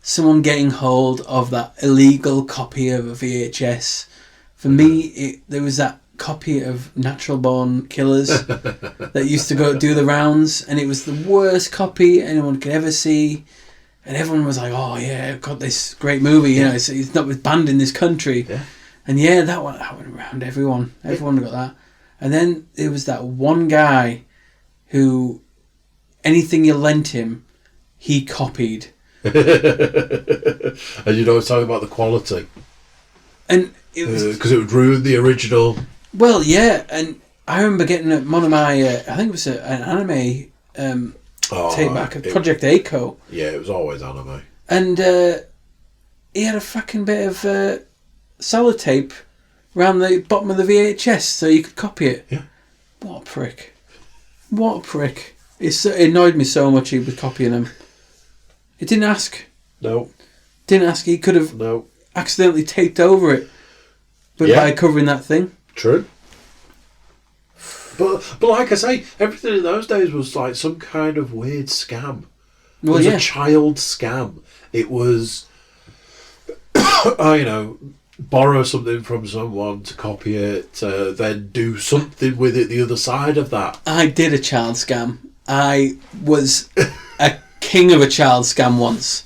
B: someone getting hold of that illegal copy of a VHS? For me, there was that copy of Natural Born Killers that used to go do the rounds, and it was the worst copy anyone could ever see. And everyone was like, "Oh yeah, I've got this great movie. It's not banned in this country."
A: Yeah.
B: And that went around everyone. Everyone got that. And then there was that one guy who, anything you lent him, he copied.
A: And it's talking about the quality.
B: And it was
A: because it would ruin the original.
B: Well, yeah, and I remember getting one of my, I think it was an anime tape back, Project Eiko.
A: Yeah, it was always anime.
B: And he had a fucking bit of sellotape around the bottom of the VHS so you could copy it.
A: Yeah.
B: What a prick. What a prick. It annoyed me so much he was copying them. He didn't ask.
A: No.
B: Didn't ask. He could have accidentally taped over it by covering that thing.
A: True. But like I say, everything in those days was like some kind of weird scam. It was a child scam. It was, borrow something from someone to copy it, then do something with it the other side of that. I
B: did a child scam. I was a king of a child scam once.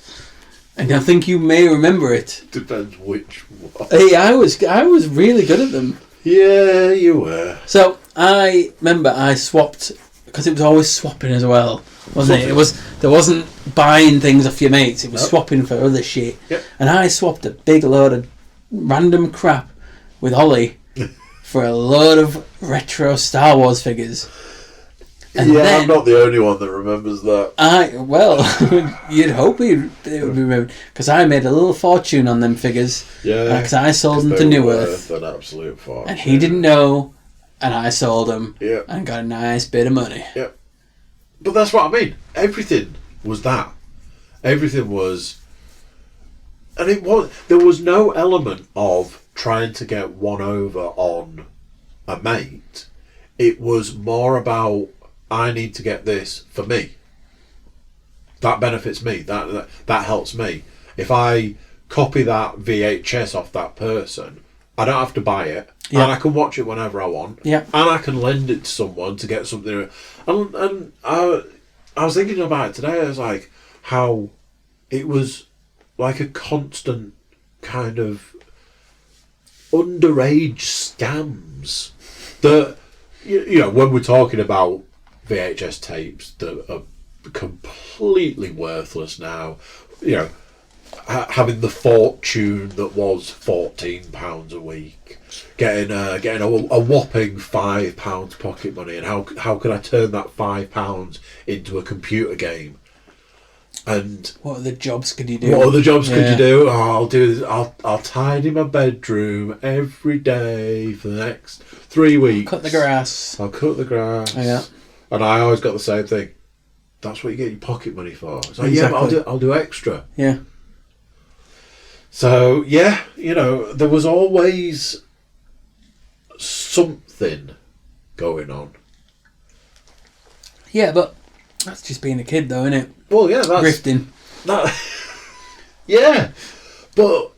B: And I think you may remember it.
A: Depends which one.
B: Hey, I was really good at them.
A: Yeah, you were.
B: So I remember I swapped, because it was always swapping as well, wasn't it? There wasn't buying things off your mates. It was swapping for other shit.
A: Yep.
B: And I swapped a big load of random crap with Ollie for a load of retro Star Wars figures. And then,
A: I'm not the only one that remembers that.
B: You'd hope it would be remembered, because I made a little fortune on them figures. Yeah, because I sold them to New Earth.
A: An absolute fortune.
B: And he didn't know, and I sold them.
A: Yeah.
B: And got a nice bit of money.
A: Yeah. But that's what I mean. Everything was that. Everything was, and there was no element of trying to get one over on a mate. It was more about, I need to get this for me. That benefits me. That helps me. If I copy that VHS off that person, I don't have to buy it, and I can watch it whenever I want.
B: Yeah.
A: And I can lend it to someone to get something. And I was thinking about it today. I was like, how it was like a constant kind of underage scams that, when we're talking about VHS tapes that are completely worthless now, having the fortune that was £14 a week, getting a whopping £5 pocket money, and how could I turn that £5 into a computer game? And
B: what other jobs could you do?
A: What other jobs could you do? Oh, I'll do this. I'll tidy my bedroom every day for the next 3 weeks.
B: Cut the grass.
A: I'll cut the grass.
B: Oh, yeah.
A: And I always got the same thing. That's what you get your pocket money for. It's like, exactly. But I'll do extra.
B: Yeah.
A: So there was always something going on.
B: Yeah, but that's just being a kid, though, isn't it?
A: Well, yeah, that's
B: grifting.
A: Yeah, but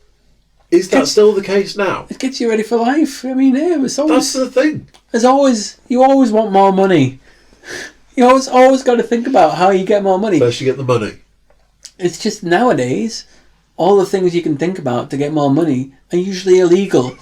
A: is that still the case now?
B: It gets you ready for life. I mean, it's always,
A: that's the thing.
B: You always want more money. You always got to think about how you get more money.
A: First you get the money.
B: It's just nowadays, all the things you can think about to get more money are usually illegal.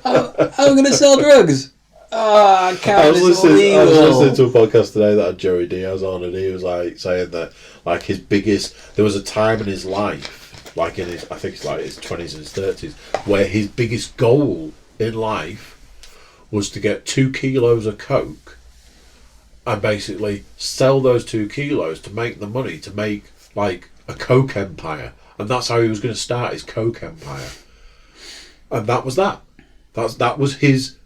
B: I'm going to sell drugs. I was
A: listening to a podcast today that had Joey Diaz on, and he was like saying that like there was a time in his life, like in his, I think it's like his 20s and his 30s, where his biggest goal in life was to get 2 kilos of coke and basically sell those 2 kilos to make the money to make like a coke empire, and that's how he was going to start his coke empire. And that was that was his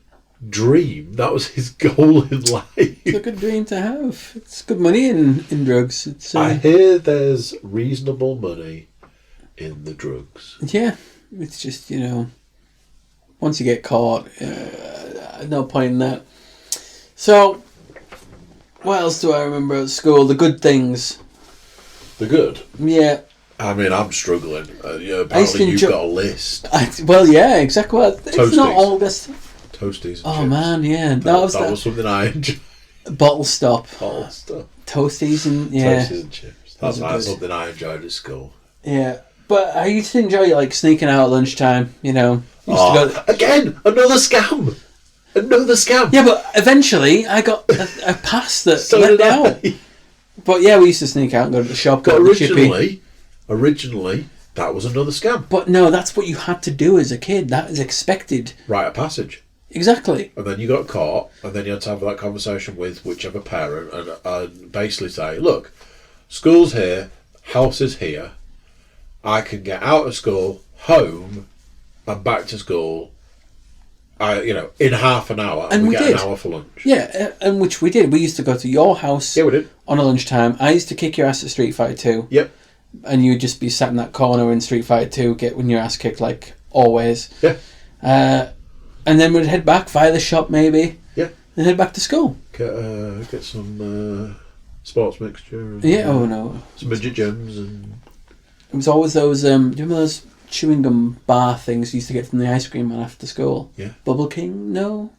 A: dream. That was his goal in life.
B: It's a good dream to have. It's good money in drugs.
A: I hear there's reasonable money in the drugs.
B: Yeah, it's just, once you get caught, no point in that. So, what else do I remember at school? The good things.
A: The good?
B: Yeah.
A: I mean, I'm struggling. Apparently you've got a list.
B: Well, yeah, exactly. It's not all this.
A: Toasties and
B: chips.
A: Man,
B: yeah.
A: That was something I enjoyed.
B: Bottle stop. Toasties and,
A: Toasties and chips. That's something I enjoyed at school.
B: Yeah. But I used to enjoy, like, sneaking out at lunchtime,
A: Again! Another scam!
B: Yeah, but eventually I got a pass that let me out. But yeah, we used to sneak out and go to the shop.
A: But originally, that was another scam.
B: But no, that's what you had to do as a kid. That is expected.
A: Rite of passage.
B: Exactly.
A: And then you got caught, and then you had to have that conversation with whichever parent and basically say, look, school's here, house is here, I can get out of school, home, and back to school, in half an hour, and we get an hour for lunch.
B: Yeah, and which we did. We used to go to your house.
A: Yeah, we did.
B: On a lunchtime. I used to kick your ass at Street Fighter 2.
A: Yep.
B: And you'd just be sat in that corner in Street Fighter 2, getting your ass kicked, like, always.
A: Yeah.
B: And then we'd head back via the shop, maybe.
A: Yeah.
B: And head back to school.
A: Get some sports mixture. And, some midget gems. And
B: it was always those, do you remember those chewing gum bar things you used to get from the ice cream man after school?
A: Yeah.
B: Bubble King? No.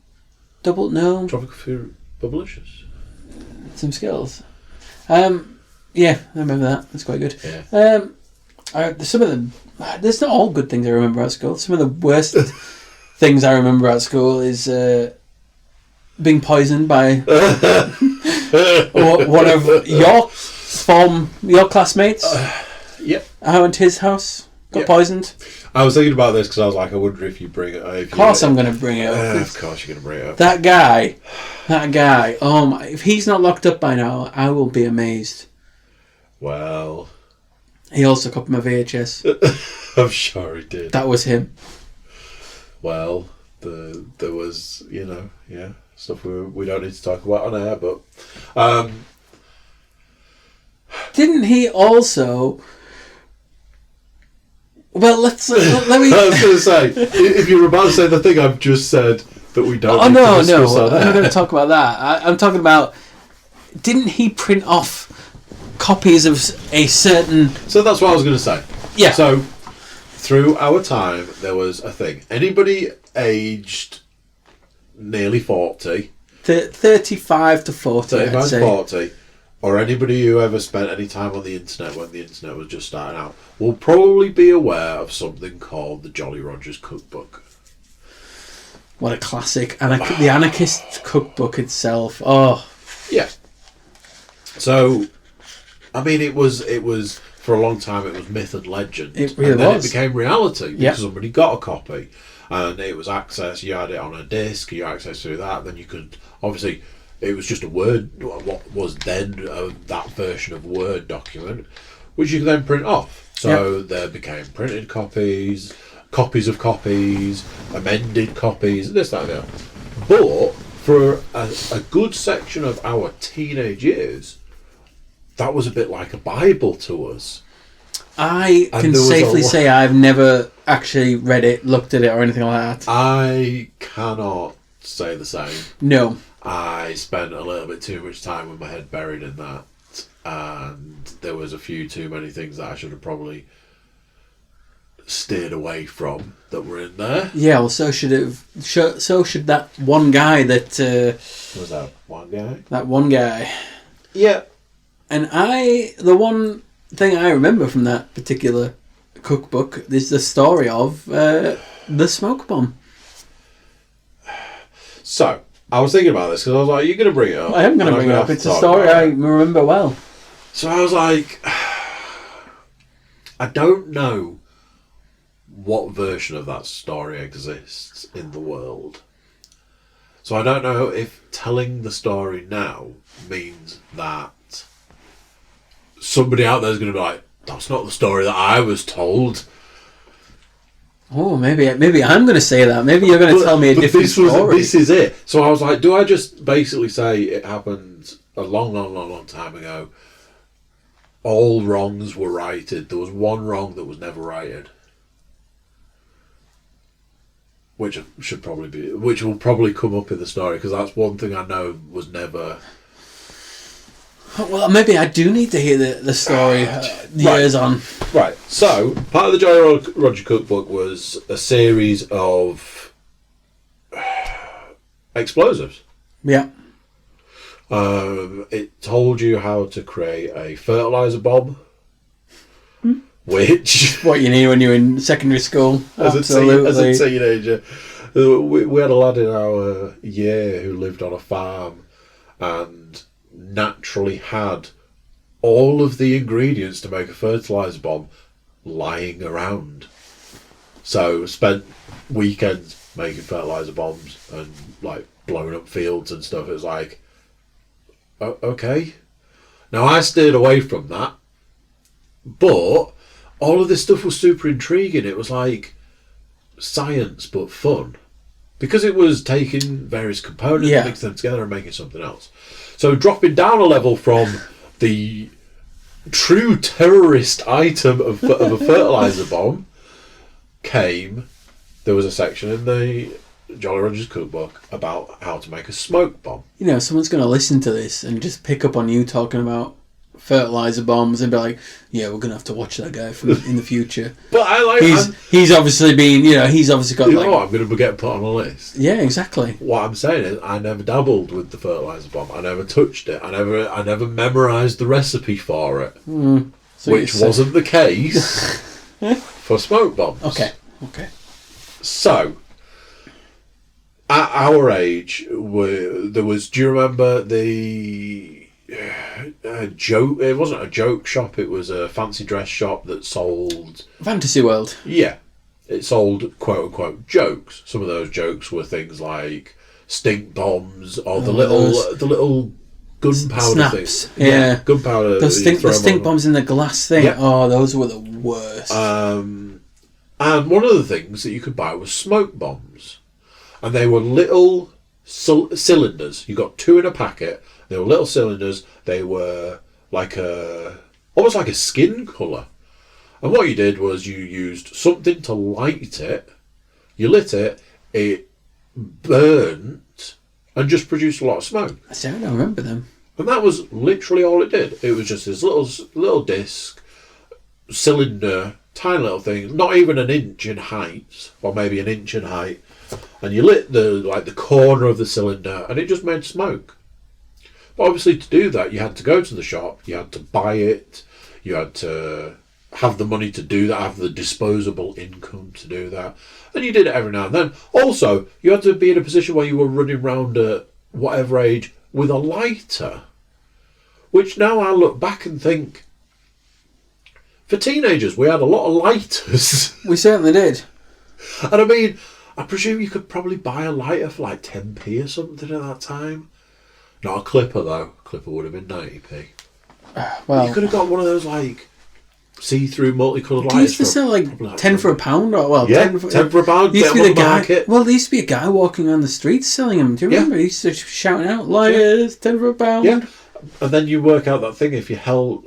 B: Double? No.
A: Tropical Fruit Bubblicious.
B: Some Skittles. Yeah, I remember that. That's quite good.
A: Yeah.
B: There's not all good things I remember at school. Some of the worst things I remember at school is being poisoned by one of your classmates.
A: Yep.
B: I went to his house, got poisoned.
A: I was thinking about this because I was like, I wonder if you bring it up.
B: Of course I'm going to bring it up.
A: Of course you're going to bring it up.
B: That guy, oh my, if he's not locked up by now, I will be amazed.
A: Well...
B: He also copied my VHS.
A: I'm sure he did.
B: That was him.
A: Well, there was, stuff we don't need to talk about on air, but...
B: Didn't he also... Well, let me...
A: I was going to say, if you were about to say the thing I've just said that we don't need to discuss on air.
B: I'm not going to talk about that. I'm talking about... Didn't he print off copies of a certain...
A: So that's what I was going to say.
B: Yeah.
A: So, through our time, there was a thing. Anybody aged nearly 40...
B: 35 to 40,
A: 35
B: I'd say.
A: to 40, or anybody who ever spent any time on the internet when the internet was just starting out, will probably be aware of something called the Jolly Rogers Cookbook.
B: What a classic. The Anarchist Cookbook itself. Oh.
A: Yeah. So... I mean, it was for a long time. It was myth and legend.
B: It really
A: and then
B: was.
A: It became reality because somebody got a copy, and it was access. You had it on a disc. You had access through that. Then you could obviously. It was just a Word. What was then that version of Word document, which you could then print off. So there became printed copies, copies of copies, amended copies, this, that, and the other. But for a good section of our teenage years, that was a bit like a Bible to us.
B: I can safely say I've never actually read it, looked at it, or anything like that.
A: I cannot say the same.
B: No.
A: I spent a little bit too much time with my head buried in that, and there was a few too many things that I should have probably steered away from that were in there.
B: Yeah, well, so should that one guy that...
A: Was that one guy?
B: That one guy.
A: Yeah.
B: And the one thing I remember from that particular cookbook is the story of the smoke bomb.
A: So, I was thinking about this because I was like, you're going to bring it up.
B: I am going to bring it up. It's a story I remember well.
A: So I was like, I don't know what version of that story exists in the world. So I don't know if telling the story now means that somebody out there is going to be like, that's not the story that I was told.
B: Oh, maybe I'm going to say that. Maybe you're going to tell me a different story.
A: This is it. So I was like, do I just basically say it happened a long time ago? All wrongs were righted. There was one wrong that was never righted. Which will probably come up in the story, because that's one thing I know was never...
B: Well, maybe I do need to hear the story years on.
A: Right, so part of the Jolly Roger cookbook was a series of explosives.
B: Yeah.
A: It told you how to create a fertilizer bomb, which...
B: What you need when you're in secondary school.
A: As a teenager. We had a lad in our year who lived on a farm and naturally had all of the ingredients to make a fertilizer bomb lying around. So spent weekends making fertilizer bombs and like blowing up fields and stuff. It was like, okay. Now I steered away from that, but all of this stuff was super intriguing. It was like science but fun, because it was taking various components and mixing them together and making something else. So dropping down a level from the true terrorist item of a fertilizer bomb there was a section in the Jolly Roger's cookbook about how to make a smoke bomb.
B: You know, someone's going to listen to this and just pick up on you talking about fertilizer bombs and be like, yeah, we're going to have to watch that guy in the future.
A: But I like...
B: He's obviously been, he's obviously got
A: I'm going to get put on a list.
B: Yeah, exactly.
A: What I'm saying is, I never dabbled with the fertilizer bomb. I never touched it. I never memorised the recipe for it. Which wasn't the case for smoke bombs.
B: Okay.
A: So, at our age, there was... Do you remember the... joke? It wasn't a joke shop. It was a fancy dress shop that sold
B: Fantasy World.
A: Yeah, it sold quote unquote jokes. Some of those jokes were things like stink bombs or the little gunpowder things.
B: Yeah,
A: gunpowder.
B: The stink bombs in the glass thing. Yeah. Oh, those were the worst.
A: And one of the things that you could buy was smoke bombs, and they were little cylinders. You got 2 in a packet. They were little cylinders. They were almost like a skin colour. And what you did was you used something to light it. You lit it. It burnt and just produced a lot of smoke.
B: I don't remember them.
A: And that was literally all it did. It was just this little disc, cylinder, tiny little thing, not even an inch in height, or maybe an inch in height. And you lit the corner of the cylinder, and it just made smoke. But obviously, to do that, you had to go to the shop, you had to buy it, you had to have the money to do that, have the disposable income to do that. And you did it every now and then. Also, you had to be in a position where you were running around at whatever age with a lighter. Which now I look back and think, for teenagers, we had a lot of lighters.
B: We certainly did.
A: And I mean, I presume you could probably buy a lighter for like 10p or something at that time. Not a clipper though. A clipper would have been 90p.
B: Well,
A: you could have got one of those like see-through multicoloured
B: lighters.
A: They
B: used to sell like 10 for a pound, or
A: 10 for a pound.
B: Used
A: to be the guy.
B: Market. Well, there used to be a guy walking around the streets selling them. Do you remember? He used to shouting out lighters, 10 for a pound.
A: Yeah. And then you work out that thing if you held...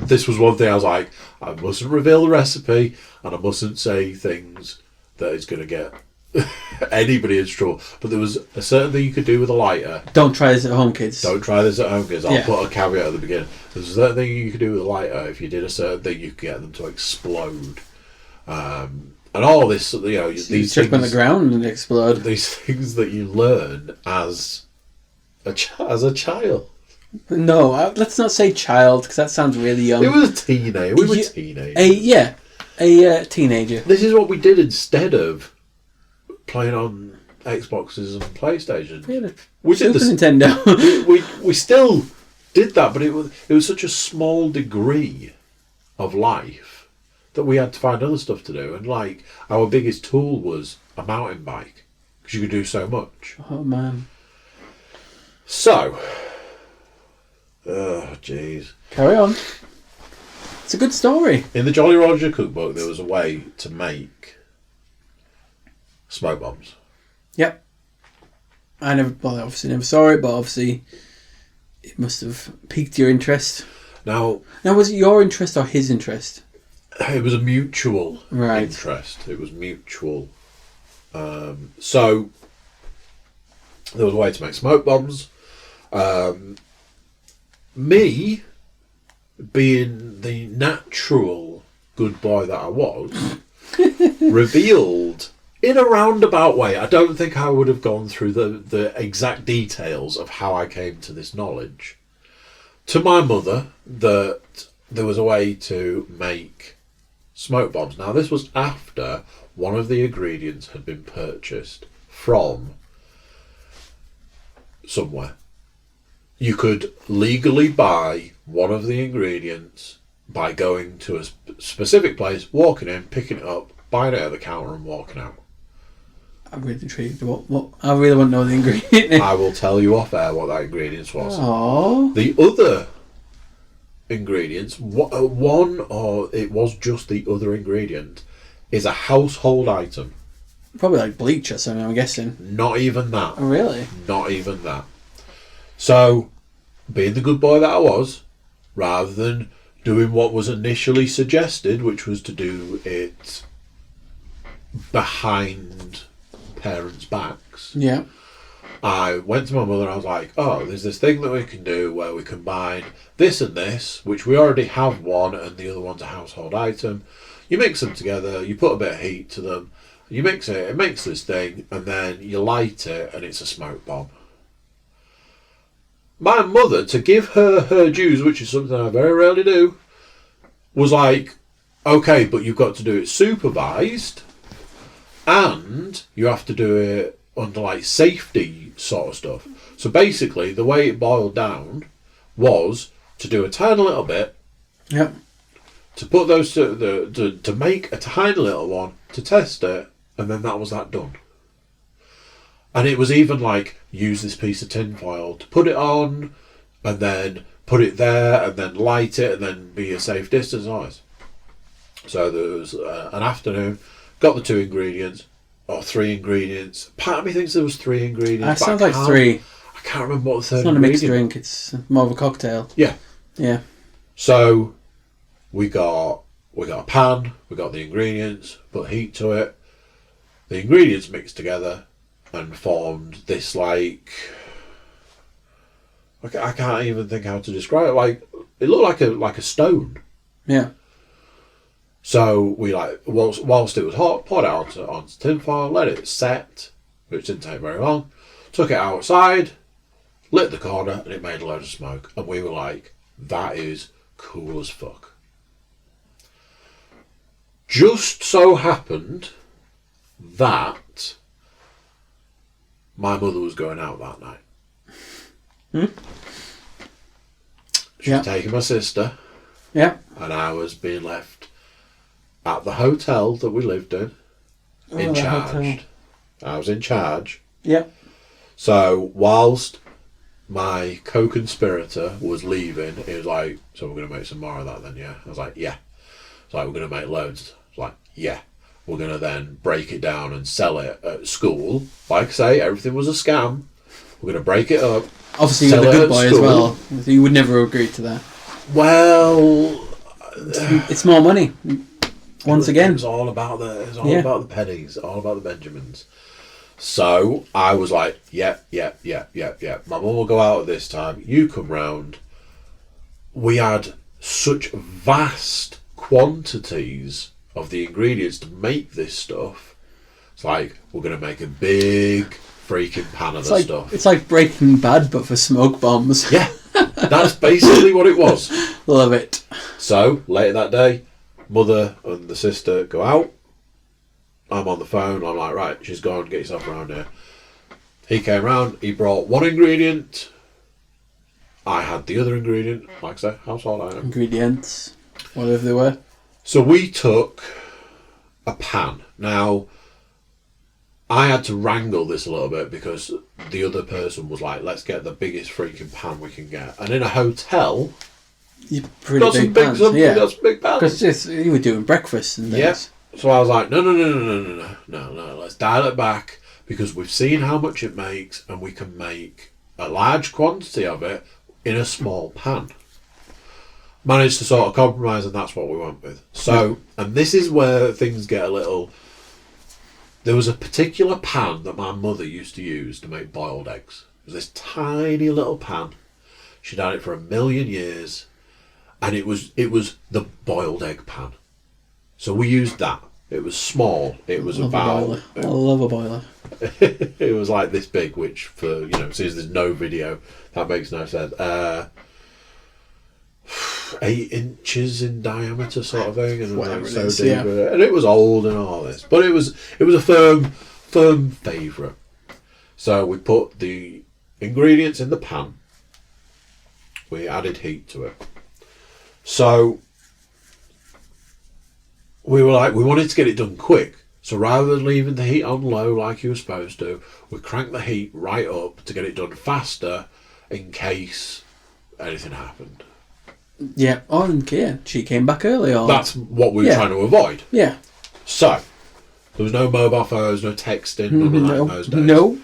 A: this was one thing I was like, I mustn't reveal the recipe and I mustn't say things that is going to get anybody in trouble. But there was a certain thing you could do with a lighter.
B: Don't try this at home, kids.
A: Don't try this at home, kids. I'll put a caveat at the beginning. There's a certain thing you could do with a lighter. If you did a certain thing, you could get them to explode. And all this, these
B: trip on the
A: things,
B: ground and explode.
A: these things that you learn as a child.
B: No, let's not say child, because that sounds really young.
A: It was a teenager. We were teenagers.
B: A teenager.
A: This is what we did instead of playing on Xboxes and PlayStation. We did
B: Super Nintendo.
A: we still did that, but it was such a small degree of life that we had to find other stuff to do. And like our biggest tool was a mountain bike because you could do so much.
B: Oh man.
A: So, oh jeez.
B: Carry on. It's a good story.
A: In the Jolly Roger cookbook, there was a way to make smoke bombs.
B: Yep. I obviously never saw it, but obviously it must have piqued your interest. Now, was it your interest or his interest?
A: It was a mutual interest. It was mutual. So there was a way to make smoke bombs. Me, being the natural good boy that I was, revealed in a roundabout way. I don't think I would have gone through the exact details of how I came to this knowledge. To my mother, that there was a way to make smoke bombs. Now, this was after one of the ingredients had been purchased from somewhere. You could legally buy one of the ingredients by going to a specific place, walking in, picking it up, buying it at the counter and walking out.
B: I'm really intrigued. What? I really want to know the ingredient.
A: I will tell you off air what that ingredient was.
B: Aww.
A: The other ingredients, one, or it was just the other ingredient, is a household item.
B: Probably like bleach or something, I'm guessing.
A: Not even that.
B: Oh, really?
A: Not even that. So, being the good boy that I was, rather than doing what was initially suggested, which was to do it behind parents' backs,
B: yeah,
A: I went to my mother and I was like, oh, there's this thing that we can do where we combine this and this, which we already have one and the other one's a household item. You mix them together, you put a bit of heat to them, you mix it makes this thing, and then you light it and it's a smoke bomb. My mother, to give her dues, which is something I very rarely do, was like, okay, but you've got to do it supervised and you have to do it under like safety sort of stuff. So basically the way it boiled down was to do a tiny little bit,
B: yep,
A: to put those to make a tiny little one, to test it, and then that was that done. And it was even like, use this piece of tin foil to put it on, and then put it there, and then light it, and then be a safe distance. Nice. So there was an afternoon, got the 2 ingredients, or 3 ingredients. Part of me thinks there was 3 ingredients.
B: That sounds like 3.
A: I can't remember what the third
B: It's not
A: ingredient.
B: a mixed drink, it's more of a cocktail.
A: Yeah.
B: Yeah.
A: So we got a pan, we got the ingredients, put heat to it. The ingredients mixed together and formed this like, I can't even think how to describe it. Like, it looked like a stone.
B: Yeah.
A: So we whilst it was hot, poured it onto tin foil, let it set, which didn't take very long. Took it outside, lit the corner, and it made a load of smoke. And we were like, that is cool as fuck. Just so happened that my mother was going out that night. She was taking my sister.
B: Yeah.
A: And I was being left at the hotel that we lived in charge. I was in charge.
B: Yeah.
A: So whilst my co-conspirator was leaving, he was like, so we're going to make some more of that then, yeah? I was like, yeah. It's like, we're going to make loads. I was like, yeah. We're going to then break it down and sell it at school. Like I say, everything was a scam. We're going to break it up.
B: Obviously, you're the good boy as well. You would never agree to that.
A: Well,
B: it's more money. Once again,
A: it's all about the pennies, all about the Benjamins. So I was like, yeah. My mum will go out at this time. You come round. We had such vast quantities of the ingredients to make this stuff. It's like, we're going to make a big freaking pan of the stuff.
B: It's like Breaking Bad, but for smoke bombs.
A: Yeah, that's basically what it was.
B: Love it.
A: So, later that day, mother and the sister go out. I'm on the phone. I'm like, right, she's gone. Get yourself around here. He came round. He brought one ingredient. I had the other ingredient. Like I say, household item.
B: Ingredients, whatever they were.
A: So we took a pan. Now, I had to wrangle this a little bit because the other person was like, let's get the biggest freaking pan we can get. And in a hotel,
B: you're pretty big pans.
A: Got some big pans.
B: Because you were doing breakfast and things.
A: Yeah. So I was like, no, let's dial it back because we've seen how much it makes and we can make a large quantity of it in a small pan. Managed to sort of compromise, and that's what we went with. So, and this is where things get a little... There was a particular pan that my mother used to use to make boiled eggs. It was this tiny little pan. She'd had it for 1,000,000 years, and it was the boiled egg pan. So we used that. It was small. It was about...
B: I love a boiler.
A: It was like this big, which for, since there's no video, that makes no sense. 8 inches in diameter, sort of thing, and
B: whatever
A: so
B: it is,
A: deep,
B: yeah.
A: and it was old and all this, but it was a firm favourite. So we put the ingredients in the pan. We added heat to it. So we were like, we wanted to get it done quick. So rather than leaving the heat on low like you were supposed to, we cranked the heat right up to get it done faster in case anything happened.
B: Yeah. Oh, and yeah, she came back early. Or...
A: That's what we were trying to avoid.
B: Yeah.
A: So, there was no mobile phones, no texting, none of that in those days.
B: No.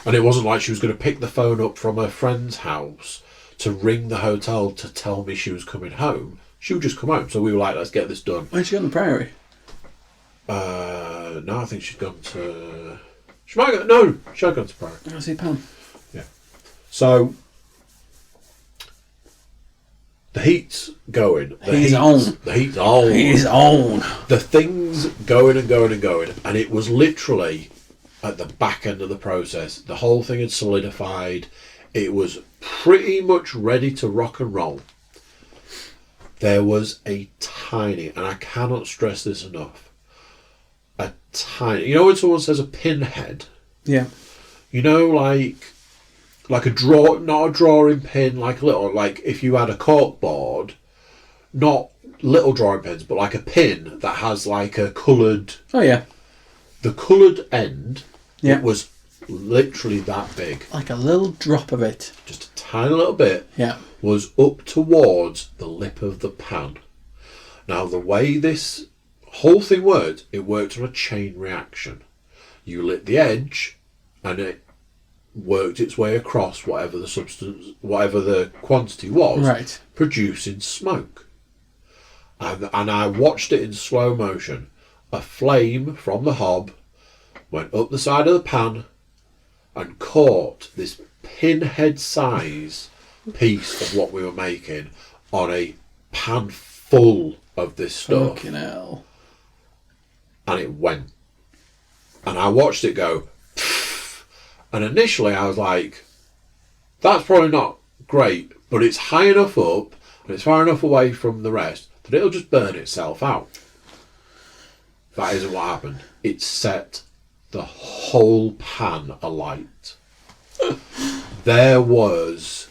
A: And it wasn't like she was going to pick the phone up from her friend's house to ring the hotel to tell me she was coming home. She would just come home. So we were like, let's get this done.
B: Where'd she go on the Priory?
A: No, I think she'd gone to... She had gone to Priory.
B: I see Pam.
A: Yeah. So... The heat's going. The heat's on. The thing's going and going and going. And it was literally at the back end of the process. The whole thing had solidified. It was pretty much ready to rock and roll. There was a tiny, and I cannot stress this enough, a tiny... when someone says a pinhead?
B: Yeah.
A: Like a draw, not a drawing pin, like a little, like if you had a cork board, not little drawing pins, but like a pin that has like a coloured...
B: Oh, yeah.
A: The coloured end, it was literally that big.
B: Like a little drop of it.
A: Just a tiny little bit.
B: Yeah.
A: Was up towards the lip of the pan. Now, the way this whole thing worked, it worked on a chain reaction. You lit the edge, and it worked its way across whatever the substance, whatever the quantity was,
B: right,
A: producing smoke. And I watched it in slow motion. A flame from the hob went up the side of the pan and caught this pinhead size piece of what we were making on a pan full of this stuff.
B: Fucking hell.
A: And it went. And I watched it go. And initially I was like, that's probably not great, but it's high enough up and it's far enough away from the rest that it'll just burn itself out. That isn't what happened. It set the whole pan alight. There was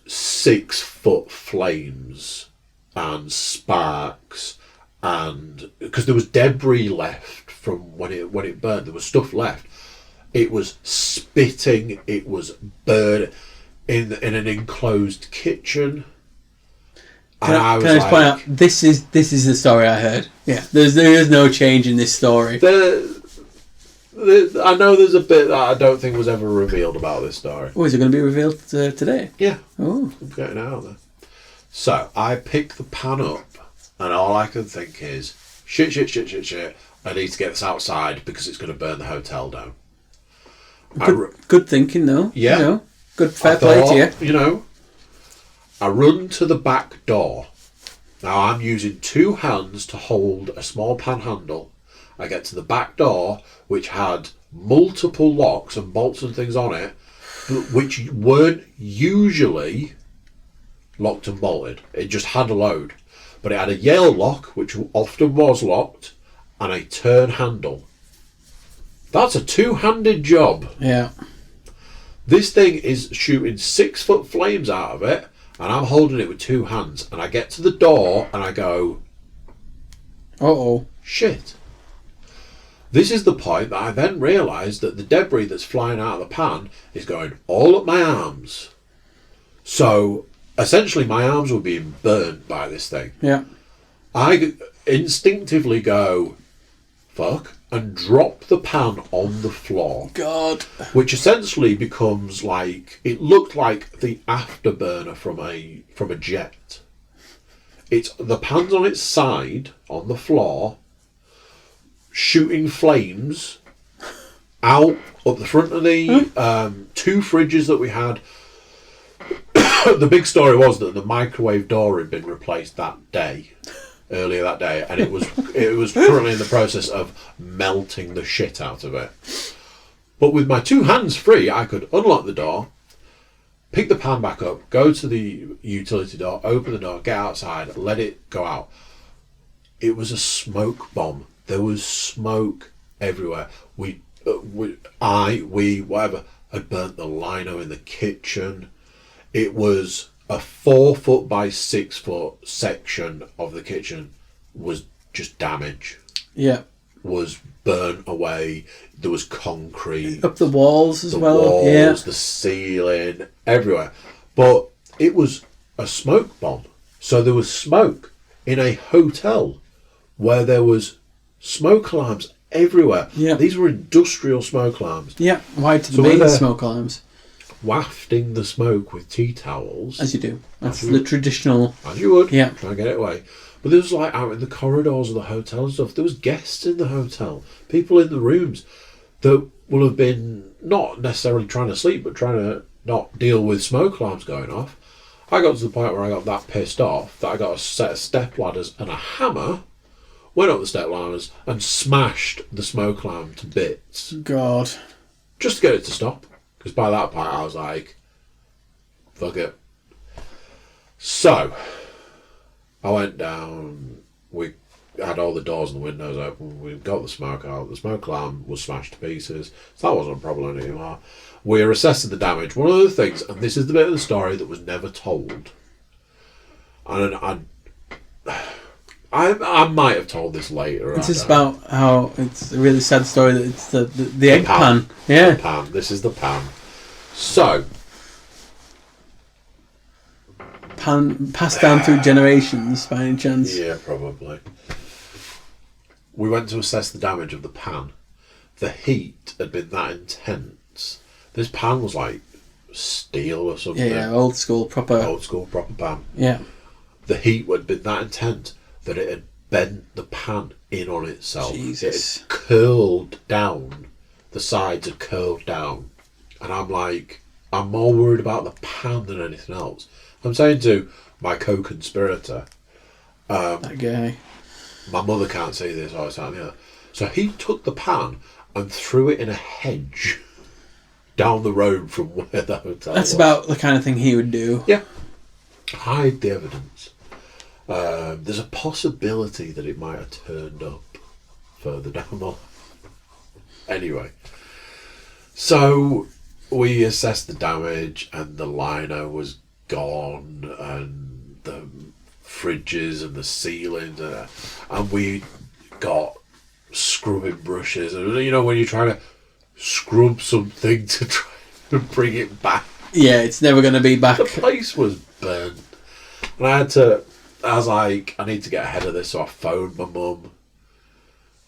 A: 6-foot flames and sparks, and because there was debris left from when it burned, there was stuff left. It was spitting. It was burning in an enclosed kitchen.
B: Can I just point out, this is the story I heard. Yeah, there is no change in this story.
A: I know there's a bit that I don't think was ever revealed about this story.
B: Oh, is it going to be revealed today?
A: Yeah.
B: Oh,
A: I'm getting out there. So I pick the pan up, and all I can think is shit. I need to get this outside because it's going to burn the hotel down.
B: Good thinking, though.
A: Yeah.
B: Good fair play to you.
A: I run to the back door Now I'm using 2 hands to hold a small pan handle. I get to the back door, which had multiple locks and bolts and things on it, but which weren't usually locked and bolted. It just had a load. But it had a Yale lock, which often was locked, and a turn handle. That's a 2-handed job.
B: Yeah.
A: This thing is shooting 6-foot flames out of it, and I'm holding it with 2 hands. And I get to the door, and I go,
B: uh-oh.
A: Shit. This is the point that I then realise that the debris that's flying out of the pan is going all up my arms. So, essentially, my arms were being burnt by this thing.
B: Yeah.
A: I instinctively go, fuck, and drop the pan on the floor.
B: God.
A: Which essentially becomes like, it looked like the afterburner from a jet. It's the pan's on its side on the floor, shooting flames out up the front of the 2 fridges that we had. The big story was that the microwave door had been replaced earlier that day, and it was currently in the process of melting the shit out of it. But with my 2 hands free, I could unlock the door, pick the pan back up, go to the utility door, open the door, get outside, let it go out. It was a smoke bomb. There was smoke everywhere. Whatever, had burnt the lino in the kitchen. It was a 4-foot by 6-foot section of the kitchen was just damage.
B: Yeah.
A: Was burnt away. There was concrete.
B: Up the walls as well.
A: The walls,
B: yeah.
A: The ceiling, everywhere. But it was a smoke bomb. So there was smoke in a hotel where there was smoke alarms everywhere.
B: Yeah.
A: These were industrial smoke alarms.
B: Yeah. Wired to the main smoke alarms.
A: Wafting the smoke with tea towels.
B: As you do. That's the traditional.
A: As you would.
B: Yeah.
A: Try and get it away. But there was like out in the corridors of the hotel and stuff. There was guests in the hotel. People in the rooms that will have been not necessarily trying to sleep, but trying to not deal with smoke alarms going off. I got to the point where I got that pissed off that I got a set of step ladders and a hammer, went up the step ladders and smashed the smoke alarm to bits.
B: God.
A: Just to get it to stop. Because by that point I was like, fuck it. So, I went down, we had all the doors and the windows open, we got the smoke out, the smoke alarm was smashed to pieces, so that wasn't a problem anymore. We were assessing the damage. One of the things, and this is the bit of the story that was never told, and I might have told this later.
B: It's just about how it's a really sad story that it's the egg pan.
A: Yeah. The pan. This is the pan. So.
B: Pan passed down through generations by any chance?
A: Yeah, probably. We went to assess the damage of the pan. The heat had been that intense. This pan was like steel or something.
B: Yeah, old school proper
A: pan.
B: Yeah.
A: The heat had been that intense that it had bent the pan in on itself.
B: Jesus.
A: It had curled down. The sides had curled down. And I'm like, I'm more worried about the pan than anything else. I'm saying to my co-conspirator,
B: that guy.
A: My mother can't see this, or something like that. So he took the pan and threw it in a hedge down the road from where the hotel
B: That's
A: was.
B: about the kind of thing he would do.
A: Yeah. Hide the evidence. There's a possibility that it might have turned up further down the line. Anyway. So we assessed the damage and the liner was gone and the fridges and the ceilings and we got scrubbing brushes and you know when you're trying to scrub something to try to bring it back.
B: Yeah, it's never going to be back.
A: The place was burnt and I was like, I need to get ahead of this, so I phoned my mum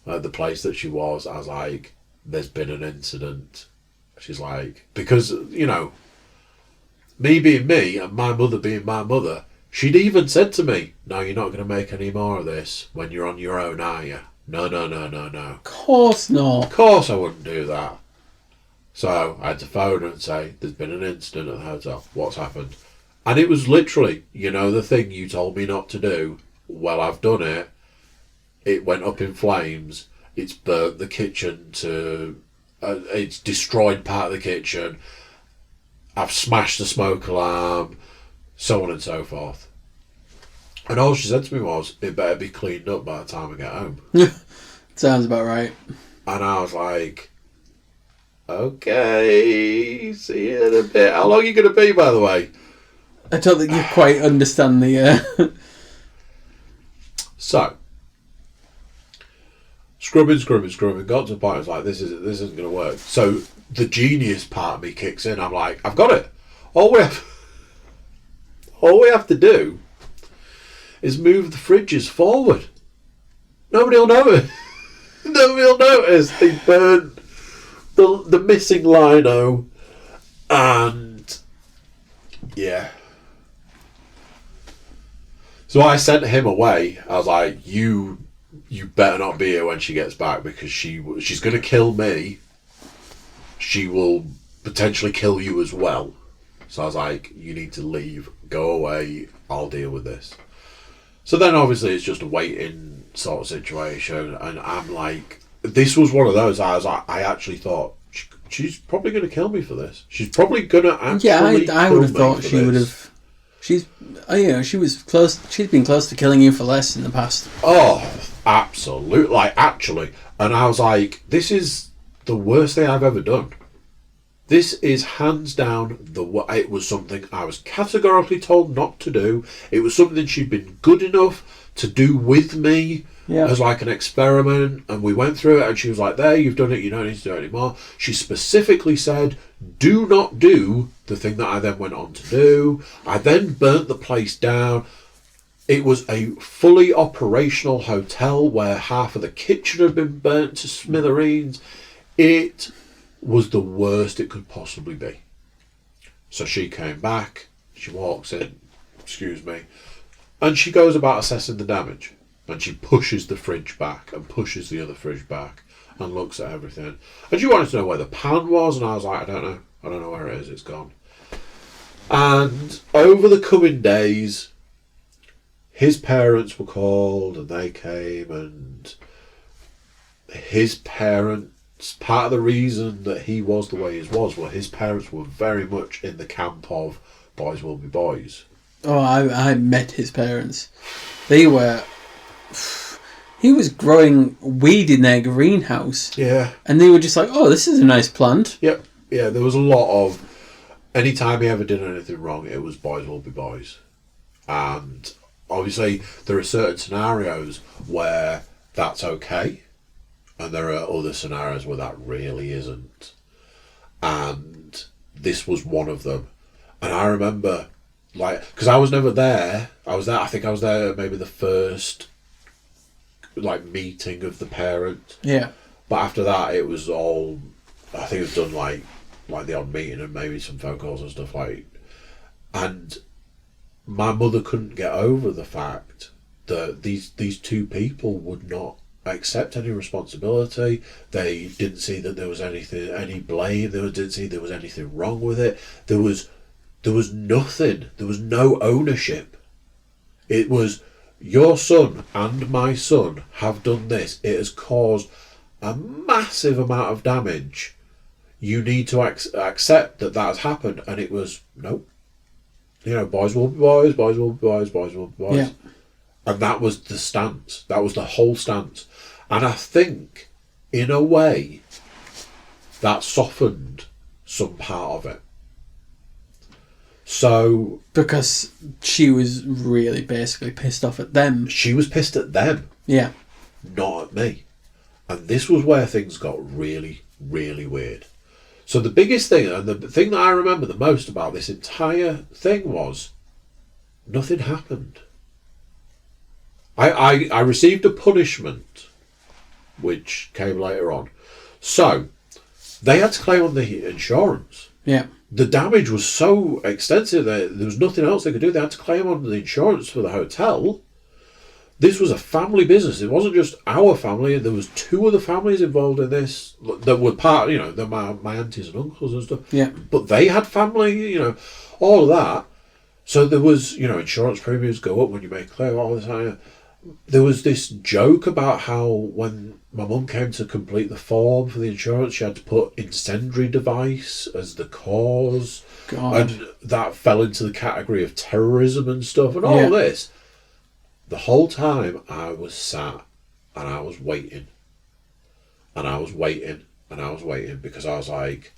A: at the place that she was. I was like, there's been an incident. She's like, because you know, me being me and my mother being my mother, she'd even said to me, no, you're not going to make any more of this when you're on your own, are you? No.
B: Of course not.
A: Of course I wouldn't do that. So I had to phone her and say, there's been an incident at the hotel. What's happened? And it was literally, you know, the thing you told me not to do well, I've done it. It went up in flames. It's burnt the kitchen to... it's destroyed part of the kitchen. I've smashed the smoke alarm, so on and so forth. And all she said to me was, it better be cleaned up by the time I get home.
B: Sounds about right.
A: And I was like, okay, see you in a bit. How long are you going to be, by the way?
B: I don't think you quite understand the...
A: So, scrubbing, got to the point I was like, this isn't going to work. So, the genius part of me kicks in. I'm like, I've got it. All we have to do is move the fridges forward. Nobody will notice. Nobody will notice. They burnt the missing lino, and yeah. So I sent him away. I was like, you better not be here when she gets back, because she's going to kill me. She will potentially kill you as well. So I was like, you need to leave, go away, I'll deal with this. So then obviously it's just a waiting sort of situation, and I'm like, this was one of those, I actually thought, she's probably going to kill me for this. She's probably going to actually
B: I would have thought she would have. She's been close to killing you for less in the past.
A: Oh, absolutely. Like, actually. And I was like, this is the worst thing I've ever done. This is hands down it was something I was categorically told not to do. It was something she'd been good enough to do with me as like an experiment, and we went through it, and she was like, there, you've done it, you don't need to do it anymore. She specifically said, do not do the thing that I then went on to do. I then burnt the place down. It was a fully operational hotel where half of the kitchen had been burnt to smithereens. It was the worst it could possibly be. So she came back, she walks in, excuse me, and she goes about assessing the damage. And she pushes the fridge back and pushes the other fridge back and looks at everything. And she wanted to know where the pan was, and I was like, I don't know where it is, it's gone. And over the coming days, his parents were called, and they came, and his parents, part of the reason that he was the way he was, well, his parents were very much in the camp of boys will be boys.
B: Oh, I met his parents. They were... He was growing weed in their greenhouse.
A: Yeah.
B: And they were just like, oh, this is a nice plant.
A: Yep. Yeah, there was a lot of... Anytime he ever did anything wrong, it was boys will be boys. And obviously, there are certain scenarios where that's okay. And there are other scenarios where that really isn't. And this was one of them. And I remember, like, because I was never there. I think I was there maybe the first, like, meeting of the parent.
B: Yeah.
A: But after that, it was all, I think it was done like the odd meeting and maybe some phone calls and stuff like. And my mother couldn't get over the fact that these two people would not accept any responsibility. They didn't see that there was any blame. They didn't see there was anything wrong with it. There was nothing. There was no ownership. It was, your son and my son have done this. It has caused a massive amount of damage. You need to accept that has happened. And it was, nope. You know, boys will be boys, boys will be boys, boys will be boys.
B: Yeah.
A: And that was the stance. That was the whole stance. And I think, in a way, that softened some part of it. So...
B: Because she was really basically pissed off at them.
A: She was pissed at them.
B: Yeah.
A: Not at me. And this was where things got really, really weird. So the biggest thing, and the thing that I remember the most about this entire thing was, nothing happened. I received a punishment, which came later on. So, they had to claim on the insurance.
B: Yeah.
A: The damage was so extensive that there was nothing else they could do. They had to claim on the insurance for the hotel. This was a family business. It wasn't just our family. There was two other families involved in this that were part, you know, my aunties and uncles and stuff.
B: Yeah.
A: But they had family, you know, all of that. So there was, you know, insurance premiums go up when you make a claim, all this. there was this joke about how when my mum came to complete the form for the insurance, she had to put incendiary device as the cause.
B: God.
A: And that fell into the category of terrorism and stuff and all this. The whole time I was sat and I was waiting. And I was waiting and I was waiting because I was like,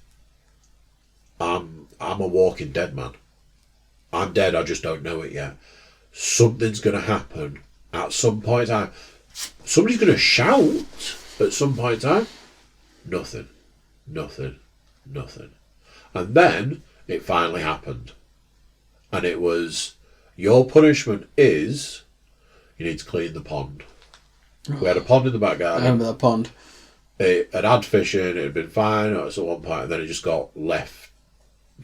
A: I'm a walking dead man. I'm dead, I just don't know it yet. Something's going to happen at some point in time. Somebody's going to shout at some point in time. Nothing. And then it finally happened. And it was, your punishment is, you need to clean the pond. We had a pond in the back garden.
B: I remember that pond.
A: It had fish in, it had been fine at one point, and then it just got left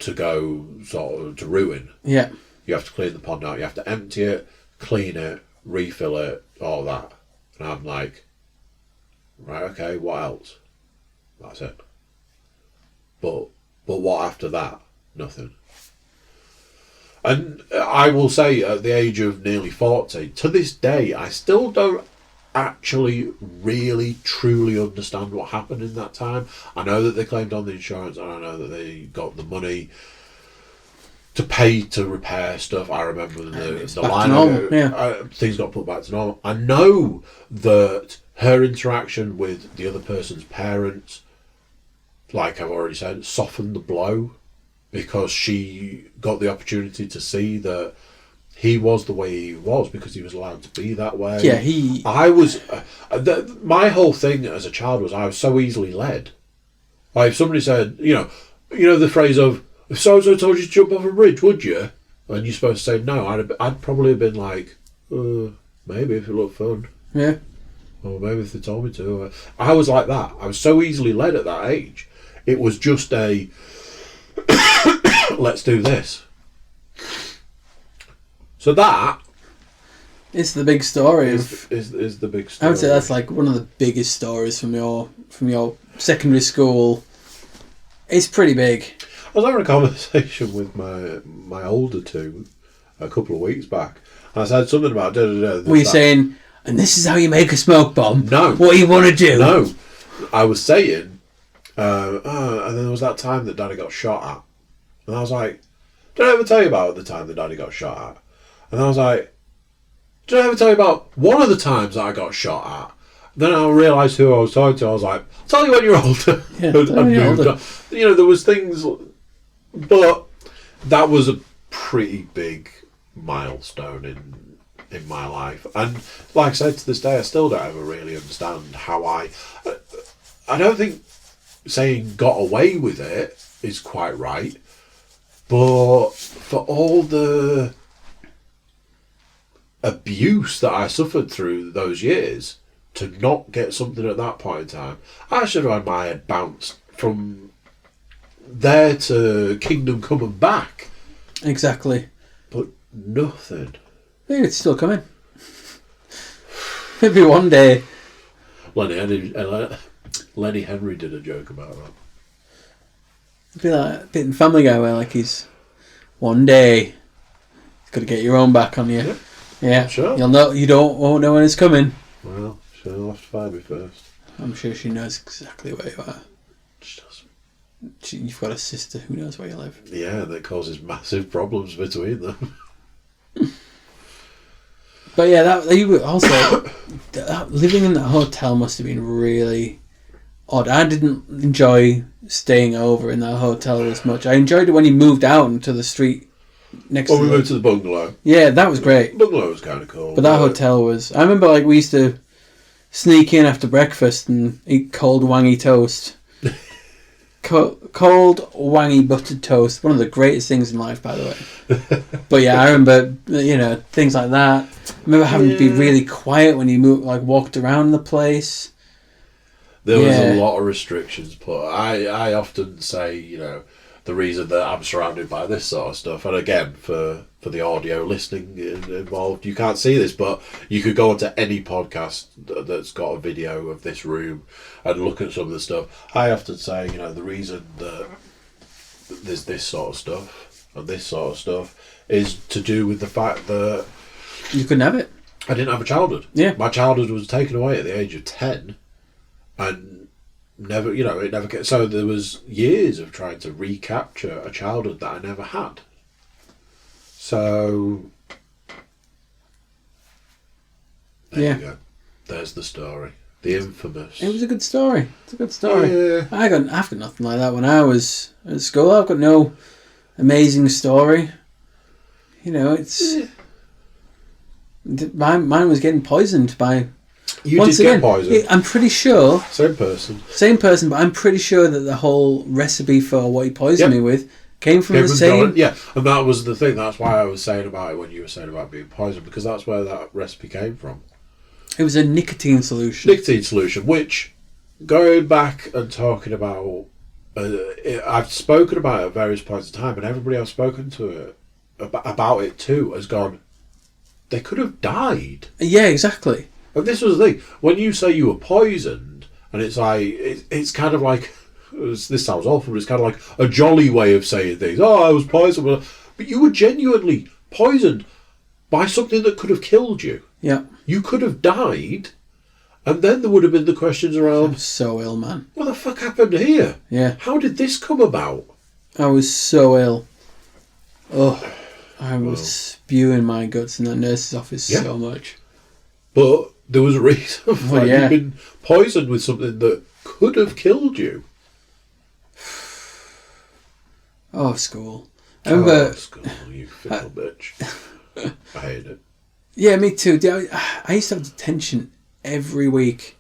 A: to go sort of to ruin.
B: Yeah.
A: You have to clean the pond out, you have to empty it, clean it, refill it, all that. And I'm like, right, okay, what else? That's it. But what after that? Nothing. And I will say, at the age of nearly 40, to this day, I still don't actually really truly understand what happened in that time. I know that they claimed on the insurance, and I know that they got the money to pay to repair stuff. I remember the line things got put back to normal. I know that her interaction with the other person's parents, like I've already said, softened the blow, because she got the opportunity to see that he was the way he was because he was allowed to be that way.
B: Yeah,
A: I was... my whole thing as a child was I was so easily led. Like, if somebody said, you know the phrase of, if so-and-so told you to jump off a bridge, would you? And you're supposed to say no. I'd probably have been like, maybe if it looked fun.
B: Yeah.
A: Or maybe if they told me to. I was like that. I was so easily led at that age. It was just a, let's do this. So that
B: is the big story.
A: Is the big story.
B: I would say that's like one of the biggest stories from your secondary school. It's pretty big.
A: I was having a conversation with my older two a couple of weeks back, and I said something about
B: Were you saying, and this is how you make a smoke bomb?
A: No.
B: What do you want to do?
A: No. I was saying, and then there was that time that Daddy got shot at, and I was like, did I ever tell you about the time that Daddy got shot at? And I was like, did I ever tell you about one of the times that I got shot at? Then I realised who I was talking to. I was like, I'll tell you when you're older.
B: Yeah, when you're older.
A: There was things, but that was a pretty big milestone in my life. And like I said, to this day, I still don't ever really understand how I don't think saying got away with it is quite right, but for all the abuse that I suffered through those years, to not get something at that point in time, I should have had my head bounced from there to Kingdom Come and back.
B: Exactly.
A: But nothing.
B: Maybe it's still coming. Maybe one day.
A: Lenny Henry did a joke about that.
B: It'd be like a bit in Family Guy where like he's one day he's got to get your own back on you. Yeah.
A: Sure.
B: You'll know. Won't know when it's coming.
A: Well, she'll have to find me first.
B: I'm sure she knows exactly where you are.
A: She doesn't.
B: You've got a sister who knows where you live.
A: Yeah, that causes massive problems between them.
B: But yeah, that you also living in that hotel must have been really odd. I didn't enjoy staying over in that hotel as much. I enjoyed it when you moved out into the street next.
A: We moved to the bungalow.
B: Yeah, that was great.
A: The bungalow was kind of cool.
B: But that hotel was. I remember like we used to sneak in after breakfast and eat cold wangy toast. Cold wangy buttered toast. One of the greatest things in life, by the way. But yeah, I remember things like that. I remember having to be really quiet when you walked around the place.
A: There was a lot of restrictions put. I often say, the reason that I'm surrounded by this sort of stuff, and again, for the audio listening involved, you can't see this, but you could go onto any podcast that's got a video of this room and look at some of the stuff. I often say, the reason that there's this sort of stuff and this sort of stuff is to do with the fact that
B: you couldn't have it.
A: I didn't have a childhood.
B: Yeah.
A: My childhood was taken away at the age of 10, and never, it never came. So there was years of trying to recapture a childhood that I never had. So there you go. There's the story. The infamous.
B: It was a good story. It's a good story.
A: Yeah.
B: I've got nothing like that when I was at school. I've got no amazing story. It's... Yeah. Mine was getting poisoned by...
A: You did get poisoned.
B: I'm pretty sure...
A: Same person,
B: but I'm pretty sure that the whole recipe for what he poisoned me with came from the same...
A: Yeah, and that was the thing. That's why I was saying about it when you were saying about being poisoned, because that's where that recipe came from.
B: It was a nicotine solution.
A: Which, going back and talking about... I've spoken about it at various points in time, and everybody I've spoken to about it too has gone, they could have died.
B: Yeah, exactly.
A: And this was the thing. When you say you were poisoned, and it's like, it's kind of like, this sounds awful, but it's kind of like a jolly way of saying things. Oh, I was poisoned. But you were genuinely poisoned by something that could have killed you.
B: Yeah.
A: You could have died, and then there would have been the questions around...
B: I was so ill, man.
A: What the fuck happened here?
B: Yeah.
A: How did this come about?
B: I was so ill. Oh, I was spewing my guts in that nurse's office so much.
A: But there was a reason for it. You'd been poisoned with something that could have killed you.
B: Oh, school. I remember...
A: school, you fickle bitch. I hate it.
B: Yeah, me too. I used to have detention every week.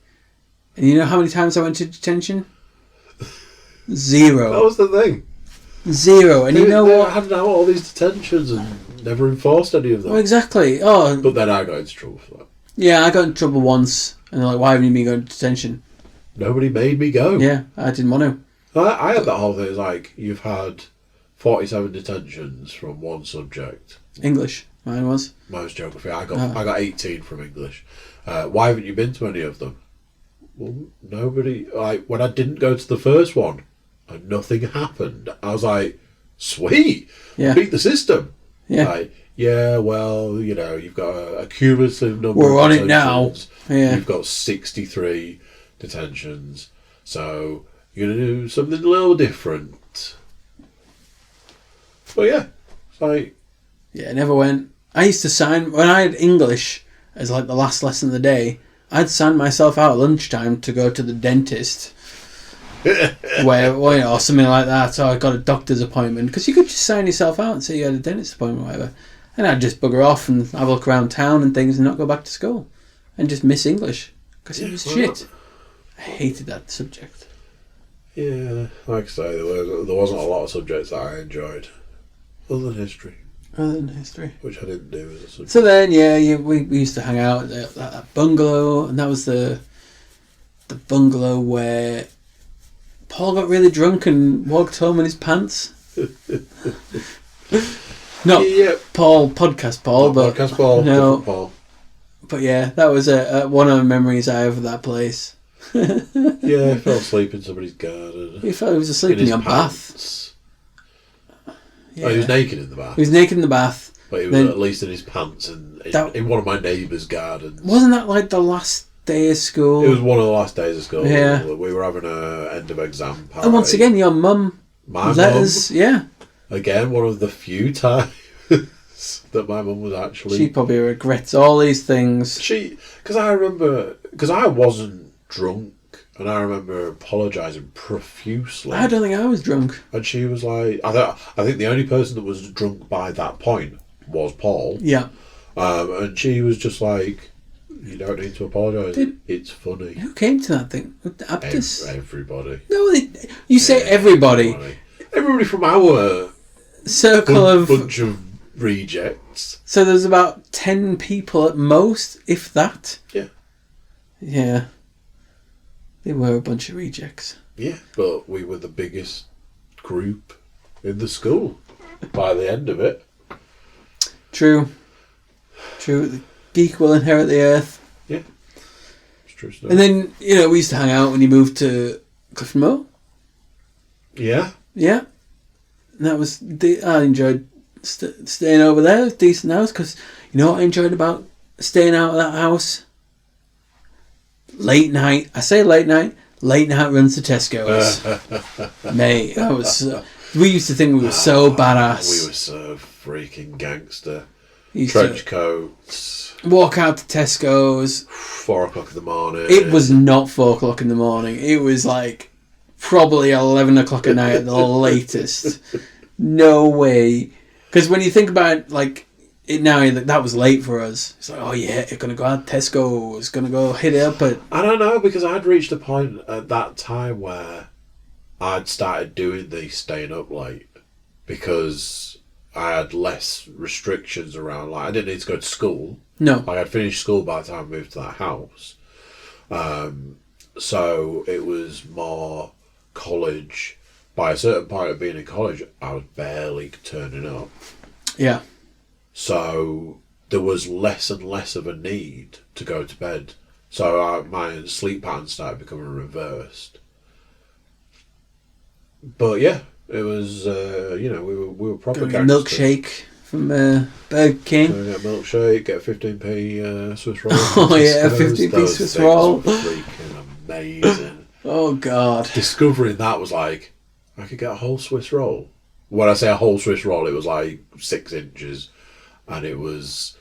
B: And you know how many times I went to detention? 0.
A: That was the thing.
B: 0. And you know what?
A: I had all these detentions and never enforced any of them.
B: Well, exactly. Oh,
A: but then I got into trouble for that.
B: Yeah, I got in trouble once. And they're like, why haven't you been going to detention?
A: Nobody made me go.
B: Yeah, I didn't want to.
A: I had that whole thing. It's like, you've had 47 detentions from one subject.
B: English. Mine was
A: geography. I got 18 from English. Why haven't you been to any of them? Well, nobody. Like, when I didn't go to the first one and nothing happened, I was like, sweet, beat the system.
B: Yeah.
A: Like, well, you've got a cumulative number.
B: We're
A: of
B: on it now. Yeah.
A: You've got 63 detentions, so you're gonna do something a little different. But yeah, it's like.
B: Yeah, I never went. I used to sign, when I had English as like the last lesson of the day, I'd sign myself out at lunchtime to go to the dentist. Or something like that. So I got a doctor's appointment. Because you could just sign yourself out and say you had a dentist appointment or whatever. And I'd just bugger off and have a look around town and things and not go back to school. And just miss English. Because it was shit. I hated that subject.
A: Yeah, like I say, there wasn't a lot of subjects that I enjoyed. Other than history. Which I didn't do as a subject.
B: So then, we used to hang out at that bungalow, and that was the bungalow where Paul got really drunk and walked home in his pants. Not Paul, podcast Paul, but...
A: Podcast Paul,
B: no,
A: different Paul.
B: But yeah, that was one of the memories I have of that place.
A: Yeah, I fell asleep in somebody's garden.
B: He was asleep in your bath.
A: Yeah. Oh, he was naked in the bath.
B: He was naked in the bath.
A: But he was at least in his pants in one of my neighbour's gardens.
B: Wasn't that like the last day of school?
A: It was one of the last days of school.
B: Yeah.
A: We were having a end of exam party.
B: And once again, your mum let us... Yeah.
A: Again, one of the few times that my mum was actually...
B: She probably regrets all these things.
A: Because I remember... Because I wasn't drunk. And I remember apologising profusely.
B: I don't think I was drunk.
A: And she was like... I think the only person that was drunk by that point was Paul.
B: Yeah.
A: And she was just like, you don't need to apologise. It's funny.
B: Who came to that thing? Aptus?
A: Everybody.
B: No, you say everybody.
A: Everybody from our
B: circle
A: bunch of rejects.
B: So there's about 10 people at most, if that.
A: Yeah.
B: Yeah. They were a bunch of rejects.
A: Yeah, but we were the biggest group in the school by the end of it.
B: True. The geek will inherit the earth.
A: Yeah. It's true stuff.
B: And then, we used to hang out when you moved to Clifton Moor.
A: Yeah.
B: Yeah. And that was... I enjoyed staying over there. It was a decent house because you know what I enjoyed about staying out of that house. Late night. I say late night. Late night runs to Tesco's. Mate, that was... we used to think we were so badass.
A: We were so freaking gangster.
B: Used
A: Trench coats.
B: Walk out to Tesco's.
A: 4 o'clock in the morning.
B: It was not 4 o'clock in the morning. It was like probably 11 o'clock at night at the latest. No way. Because when you think about like it now, that was late for us. It's like, oh yeah, you're going to go out to Tesco's, going to go hit it up at...
A: I don't know, because I'd reached a point at that time where I'd started doing the staying up late because I had less restrictions around. Like, I didn't need to go to school.
B: No.
A: Like, I'd finished school by the time I moved to that house. So it was more college. By a certain point of being in college, I was barely turning up.
B: Yeah.
A: So there was less and less of a need to go to bed. So my sleep pattern started becoming reversed. But yeah, it was, we were proper gangsters.
B: Milkshake from Burger King.
A: Get a milkshake, get a 15p Swiss roll.
B: Oh yeah, a 15p Swiss roll.
A: Freaking amazing.
B: Oh God.
A: Discovering that was like, I could get a whole Swiss roll. When I say a whole Swiss roll, it was like 6 inches. And it was...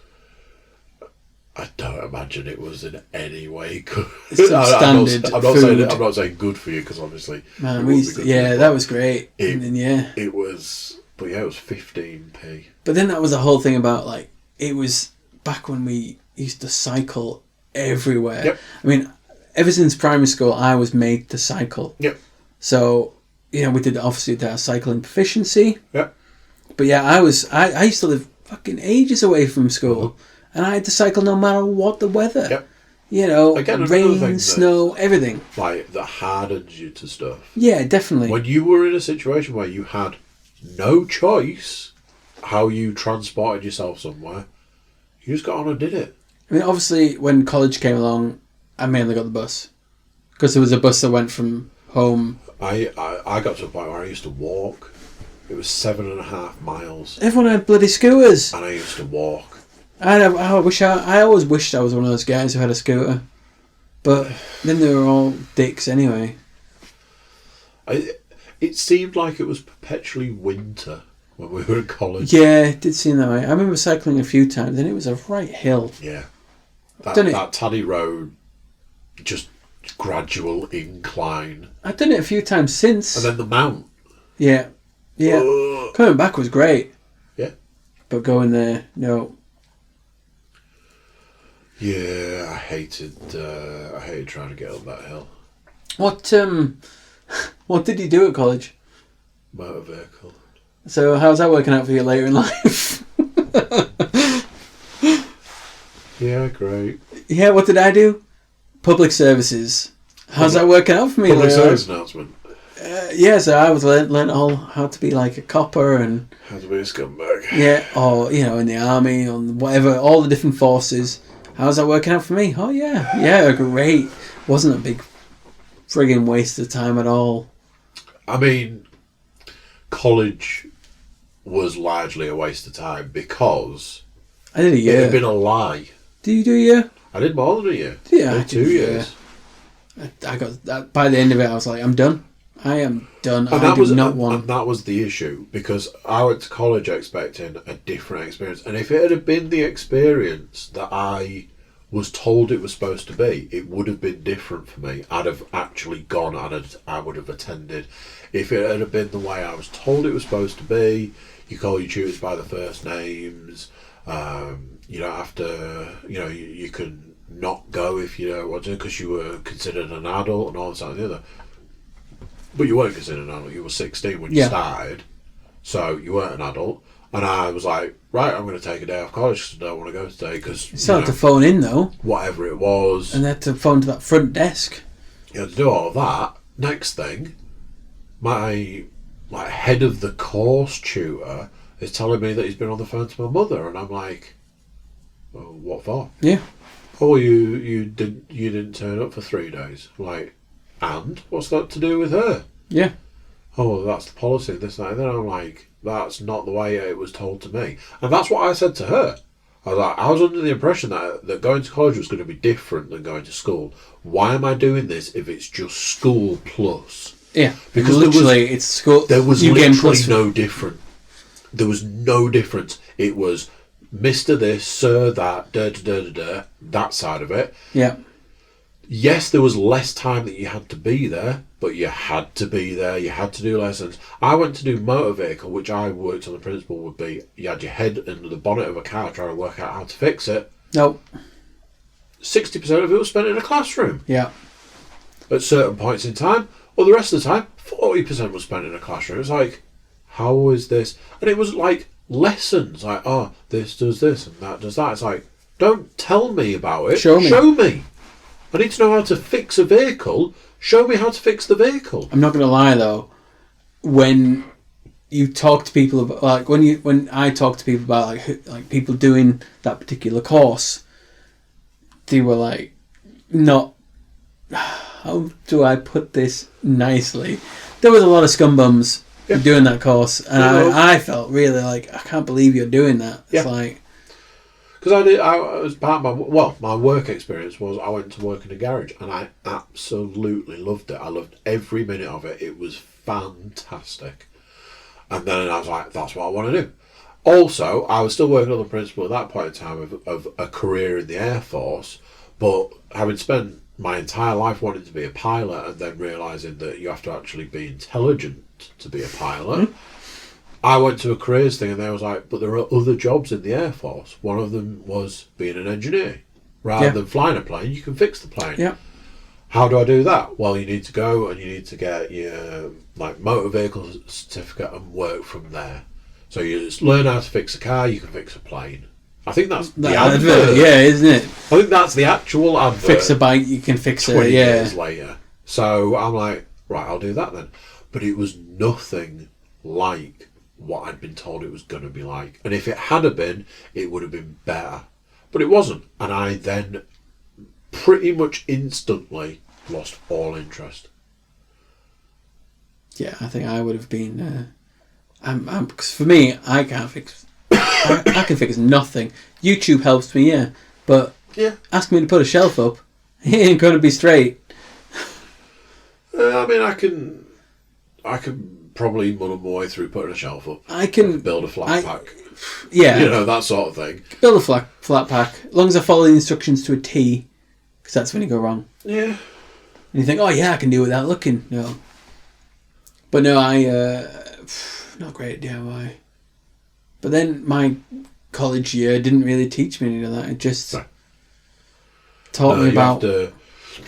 A: I don't imagine it was in any way good.
B: It's standard food.
A: I'm not saying good for you, because obviously...
B: Man, that was great.
A: It was 15p.
B: But then that was the whole thing about, like, it was back when we used to cycle everywhere.
A: Yep.
B: I mean, ever since primary school, I was made to cycle.
A: Yep.
B: So, we did obviously that cycling proficiency.
A: Yep.
B: But yeah, I used to live fucking ages away from school, and I had to cycle no matter what the weather.
A: Yep. Again,
B: rain, snow, everything.
A: Like, that hardens you to stuff.
B: Yeah, definitely.
A: When you were in a situation where you had no choice how you transported yourself somewhere, you just got on and did it.
B: I mean, obviously, when college came along, I mainly got the bus. Because there was a bus that went from home.
A: I got to a point where I used to walk. It was 7.5 miles.
B: Everyone had bloody scooters.
A: And I used to walk.
B: I always wished I was one of those guys who had a scooter. But then they were all dicks anyway.
A: It seemed like it was perpetually winter when we were in college.
B: Yeah, it did seem that way. I remember cycling a few times and it was a right hill.
A: Yeah. That Taddy Road, just gradual incline.
B: I've done it a few times since.
A: And then the mount.
B: Yeah. Yeah. Coming back was great.
A: Yeah.
B: But going there, no.
A: Yeah, I hated trying to get up that hill.
B: What did you do at college?
A: Motor vehicle.
B: So how's that working out for you later in life?
A: Yeah, great.
B: Yeah, what did I do? Public services. How's that working out for me?
A: Public service announcement.
B: Yeah, so I was learned all how to be like a copper and
A: how to be a scumbag.
B: Yeah, or in the army, on whatever, all the different forces. How's that working out for me? Oh yeah, great. Wasn't a big friggin' waste of time at all.
A: I mean, college was largely a waste of time because
B: I did a year.
A: It had been a lie.
B: Did you do a year?
A: I did more than a year.
B: Yeah,
A: I did 2 years.
B: I got that. By the end of it, I was like, I'm done. I am done.
A: And
B: I do not want.
A: And that was the issue, because I went to college expecting a different experience, and if it had been the experience that I was told it was supposed to be, it would have been different for me. I'd have actually gone and I would have attended. If it had been the way I was told it was supposed to be, you call your tutors by the first names. You don't have to. You can not go if you don't want to, because you were considered an adult and all this and the other. But you weren't considered an adult. You were 16 when you started, so you weren't an adult. And I was like, right, I'm going to take a day off college because I don't want to go today. Because
B: you still had to phone in though.
A: Whatever it was,
B: and they had to phone to that front desk.
A: You had to do all of that. Next thing, my head of the course tutor is telling me that he's been on the phone to my mother, and I'm like, well, what for?
B: Yeah.
A: Oh, you didn't turn up for 3 days. I'm like, and what's that to do with her?
B: Yeah.
A: Oh, well, that's the policy, this, that, and then I'm like, that's not the way it was told to me. And that's what I said to her. I was under the impression that going to college was going to be different than going to school. Why am I doing this if it's just school plus?
B: Yeah,
A: because
B: literally it's school.
A: There was literally no different. There was no difference. It was Mr. This, Sir That, that side of it.
B: Yeah.
A: Yes, there was less time that you had to be there, but you had to be there. You had to do lessons. I went to do motor vehicle, which I worked on the principle would be you had your head under the bonnet of a car trying to work out how to fix it.
B: Nope.
A: 60% of it was spent in a classroom.
B: Yeah.
A: At certain points in time, or the rest of the time, 40% was spent in a classroom. It's like, how is this? And it was like lessons, like, oh, this does this and that does that. It's like, don't tell me about it.
B: Show me.
A: Show me. I need to know how to fix a vehicle. Show me how to fix the vehicle.
B: I'm not going to lie though, when you talk to people about, like when I talk to people about like people doing that particular course, they were like, not, how do I put this nicely? There was a lot of scumbums doing that course, and I felt really like, I can't believe you're doing that. It's like,
A: because I was part of my work experience was I went to work in a garage and I absolutely loved it. I loved every minute of it. It was fantastic. And then I was like, that's what I want to do. Also, I was still working on the principle at that point in time of a career in the Air Force, but having spent my entire life wanting to be a pilot and then realising that you have to actually be intelligent to be a pilot. I went to a careers thing and they was like, but there are other jobs in the Air Force. One of them was being an engineer. Rather than flying a plane, you can fix the plane.
B: yeah.
A: How do I do that? Well, you need to go and you need to get your motor vehicle certificate and work from there. So you just learn how to fix a car, you can fix a plane. I think that's the advert.
B: Yeah, isn't it?
A: I think that's the actual advert.
B: Fix a bike, you can fix it.
A: 20 years later. So I'm like, right, I'll do that then. But it was nothing like what I'd been told it was going to be like. And if it had been, it would have been better. But it wasn't. And I then pretty much instantly lost all interest.
B: Yeah, I think I would have been. Because for me, I can't fix. I can fix nothing. YouTube helps me, yeah, but ask me to put a shelf up, it ain't gonna be straight.
A: I mean, I can probably muddle my way through putting a shelf up.
B: I can
A: build a flat pack.
B: Yeah,
A: that sort of thing.
B: Build a flat pack, as long as I follow the instructions to a T, because that's when you go wrong.
A: Yeah.
B: And you think, oh yeah, I can do it without looking. No. But no, not great at DIY. But then my college year didn't really teach me any of that. It just taught me about.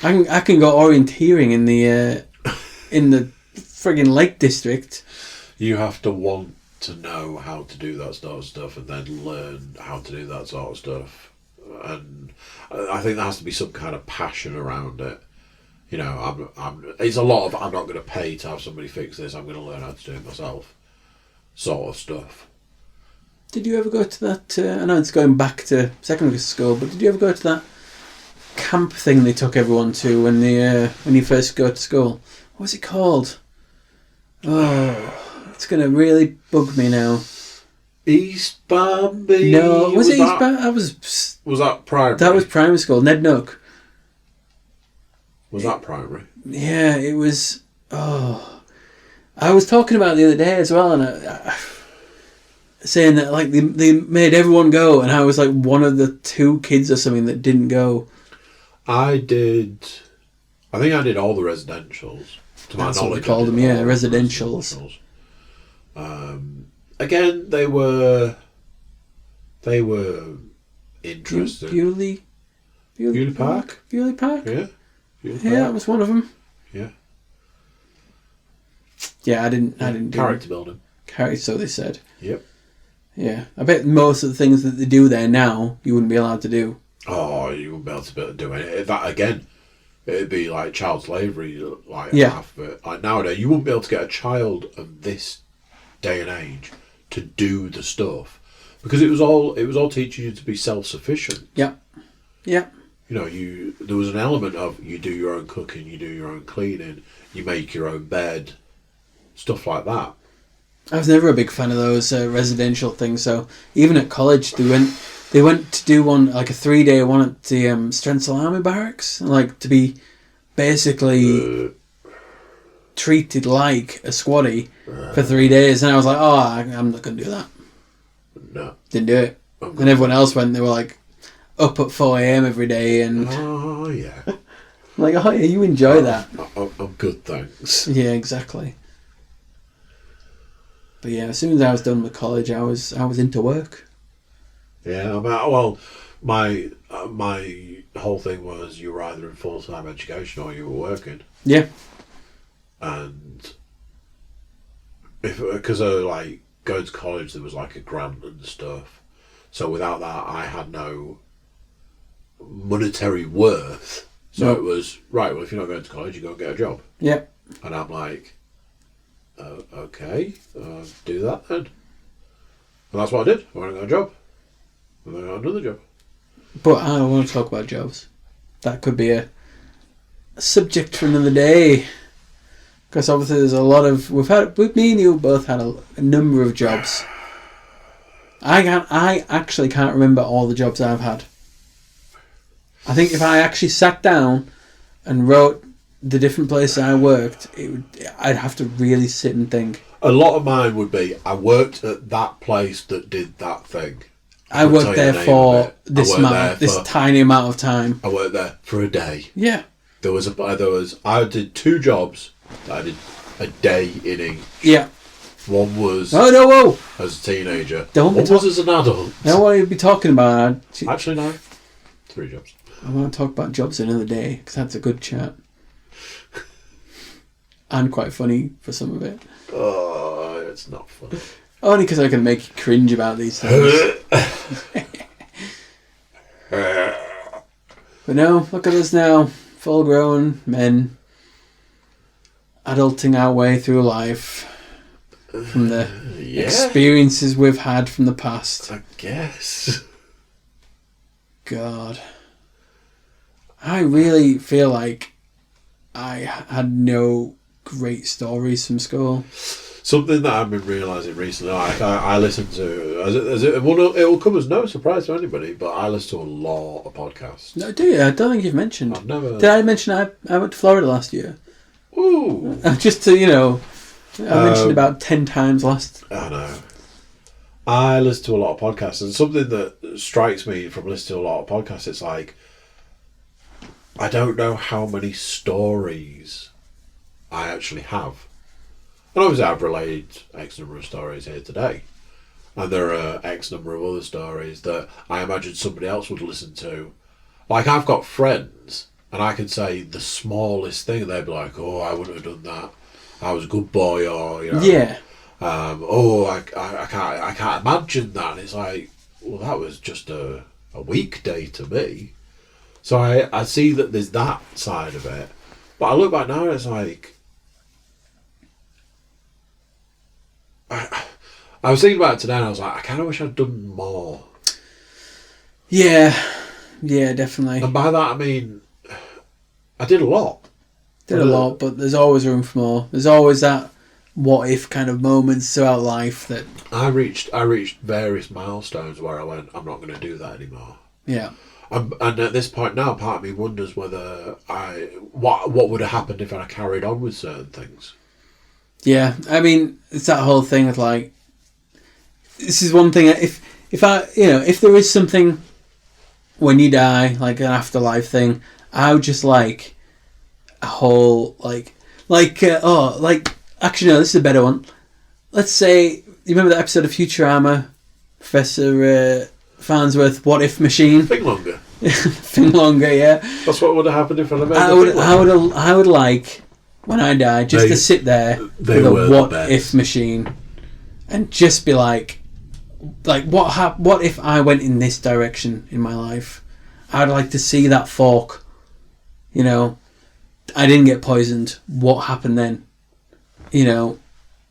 B: I can go orienteering in the friggin' Lake District.
A: You have to want to know how to do that sort of stuff and then learn how to do that sort of stuff. And I think there has to be some kind of passion around it. It's a lot of, I'm not going to pay to have somebody fix this, I'm going to learn how to do it myself sort of stuff.
B: Did you ever go to that, I know it's going back to secondary school, but did you ever go to that camp thing they took everyone to when you first go to school? What was it called? Oh, it's going to really bug me now.
A: East Bambi?
B: No, was it East Bambi?
A: Was that primary?
B: That was primary school, Ned Nook.
A: Was that primary?
B: Yeah, it was. Oh, I was talking about it the other day as well, and I saying that like they made everyone go, and I was like one of the 2 kids or something that didn't go.
A: I think I did all the residentials. To my
B: That's
A: knowledge,
B: what we called them, yeah, residentials.
A: Again, they were interesting.
B: Bewley
A: Park?
B: Bewley Park?
A: Yeah.
B: Yeah, that was one of them.
A: Yeah.
B: Yeah, I didn't do
A: character building.
B: So they said.
A: Yep.
B: Yeah, I bet most of the things that they do there now you wouldn't be allowed to do.
A: Oh, you wouldn't be able to do it. That again, it'd be like child slavery. Half of it. Like nowadays, you wouldn't be able to get a child of this day and age to do the stuff because it was all teaching you to be self-sufficient.
B: Yeah. Yeah.
A: There was an element of you do your own cooking, you do your own cleaning, you make your own bed, stuff like that.
B: I was never a big fan of those residential things. So even at college, they went They went to do one, like a 3-day one at the Strensel Army Barracks, like to be basically treated like a squaddy for 3 days. And I was like, oh, I'm not going to do that.
A: No.
B: Didn't do it. And everyone else went, they were like up at 4 a.m. every day. And
A: oh, yeah.
B: like, oh, yeah, you enjoy that.
A: I'm good, thanks.
B: Yeah, exactly. But yeah, as soon as I was done with college, I was into work.
A: Yeah, well, my whole thing was you were either in full-time education or you were working.
B: Yeah.
A: And because like going to college, there was like a grant and stuff. So without that, I had no monetary worth. So it was right. Well, if you're not going to college, you go and get a job.
B: Yeah.
A: And I'm like, okay, do that then. And that's what I did. I went and got a job. And then I got another job.
B: But I don't want to talk about jobs. That could be a subject for another day. Because obviously there's a lot of... With me and you both had a number of jobs. I actually can't remember all the jobs I've had. I think if I actually sat down and wrote the different places I worked, I'd have to really sit and think.
A: A lot of mine would be, I worked at that place that did that thing.
B: I worked there for this tiny amount of time.
A: I worked there for a day.
B: Yeah.
A: I did 2 jobs that I did a day in each.
B: Yeah.
A: One was
B: whoa.
A: as a teenager.
B: One
A: was as an adult.
B: I don't want to be talking about it.
A: Actually, no. 3 jobs.
B: I want to talk about jobs another day, because that's a good chat. And quite funny for some of it.
A: Oh, it's not funny.
B: Only because I can make you cringe about these things. But no, look at us now. Full grown men. Adulting our way through life. From the experiences we've had from the past.
A: I guess.
B: God. I really feel like I had no great stories from school.
A: Something that I've been realising recently, I listen to, it will come as no surprise to anybody, but I listen to a lot of podcasts.
B: No, do you? I don't think you've mentioned.
A: I've never...
B: Did I mention I went to Florida last year?
A: Ooh.
B: Just to, I mentioned about 10 times last.
A: I know. I listen to a lot of podcasts, and something that strikes me from listening to a lot of podcasts, it's like, I don't know how many stories I actually have. And obviously I've relayed X number of stories here today. And there are X number of other stories that I imagine somebody else would listen to. Like, I've got friends, and I can say the smallest thing, and they'd be like, oh, I wouldn't have done that. I was a good boy, or,
B: Yeah.
A: I can't imagine that. And it's like, well, that was just a weekday to me. So I see that there's that side of it. But I look back now and it's like... I was thinking about it today and I was like, I kind of wish I'd done more.
B: Yeah, definitely.
A: And by that I mean, I did a lot.
B: Did a lot, but there's always room for more. There's always that what if kind of moments throughout life that... I
A: reached various milestones where I went, I'm not going to do that anymore.
B: Yeah.
A: And at this point now, part of me wonders whether what would have happened if I carried on with certain things. Yeah,
B: I mean, it's that whole thing of like, this is one thing. If there is something when you die, like an afterlife thing, I would just like a whole actually no, this is a better one. Let's say you remember that episode of Futurama, Professor Farnsworth, What If Machine?
A: Think longer.
B: Think longer, yeah.
A: That's what would have happened if I made
B: I would like, when I die, just to sit there with a What If machine and just be like what if I went in this direction in my life? I'd like to see that fork. I didn't get poisoned. What happened then? You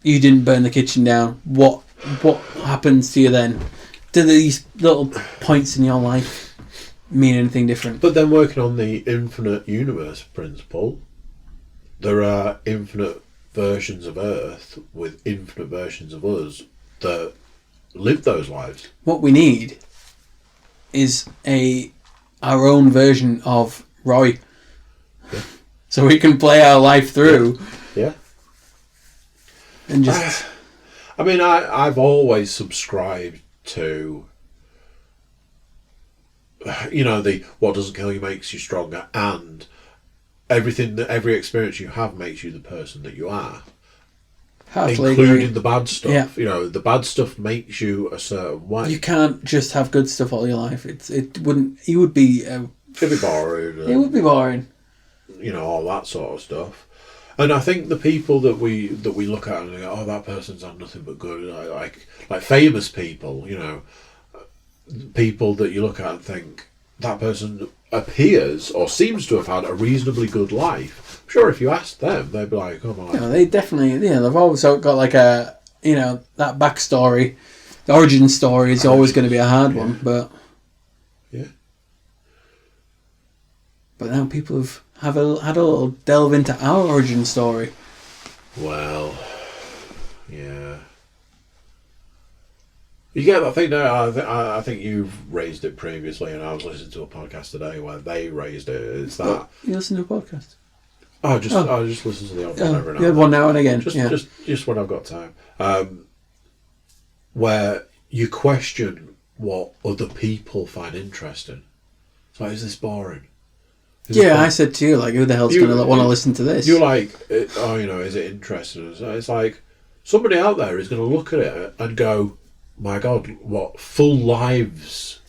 B: didn't burn the kitchen down. What happens to you then? Do these little points in your life mean anything different?
A: But then working on the infinite universe principle, there are infinite versions of Earth with infinite versions of us that live those lives.
B: What we need is our own version of Roy.
A: Yeah.
B: So we can play our life through.
A: Yeah.
B: And just...
A: I mean, I've always subscribed to, the what doesn't kill you makes you stronger, and every experience you have makes you the person that you are. Including the bad stuff.
B: Yeah.
A: The bad stuff makes you a certain way.
B: You can't just have good stuff all your life. It wouldn't. You would be. It'd
A: be boring.
B: It would be boring.
A: All that sort of stuff. And I think the people that we look at and go, oh, that person's had nothing but good, like famous people, people that you look at and think that person appears or seems to have had a reasonably good life. I'm sure if you asked them, they'd be like, oh my.
B: They definitely, they've always got like a, that backstory, the origin story is always going to be a hard one, but.
A: Yeah.
B: But now people have had a little delve into our origin story.
A: Well, yeah. You get that thing now. I think you've raised it previously, and I was listening to a podcast today where they raised it. It's that
B: you listen to a podcast?
A: I just listen to the odd one every now.
B: The odd one now and again.
A: Just when I've got time. Where you question what other people find interesting. It's like, is this boring?
B: I said to you, like, who the hell's going to want to listen to this?
A: You're like, is it interesting? It's like, somebody out there is going to look at it and go, my God, what full lives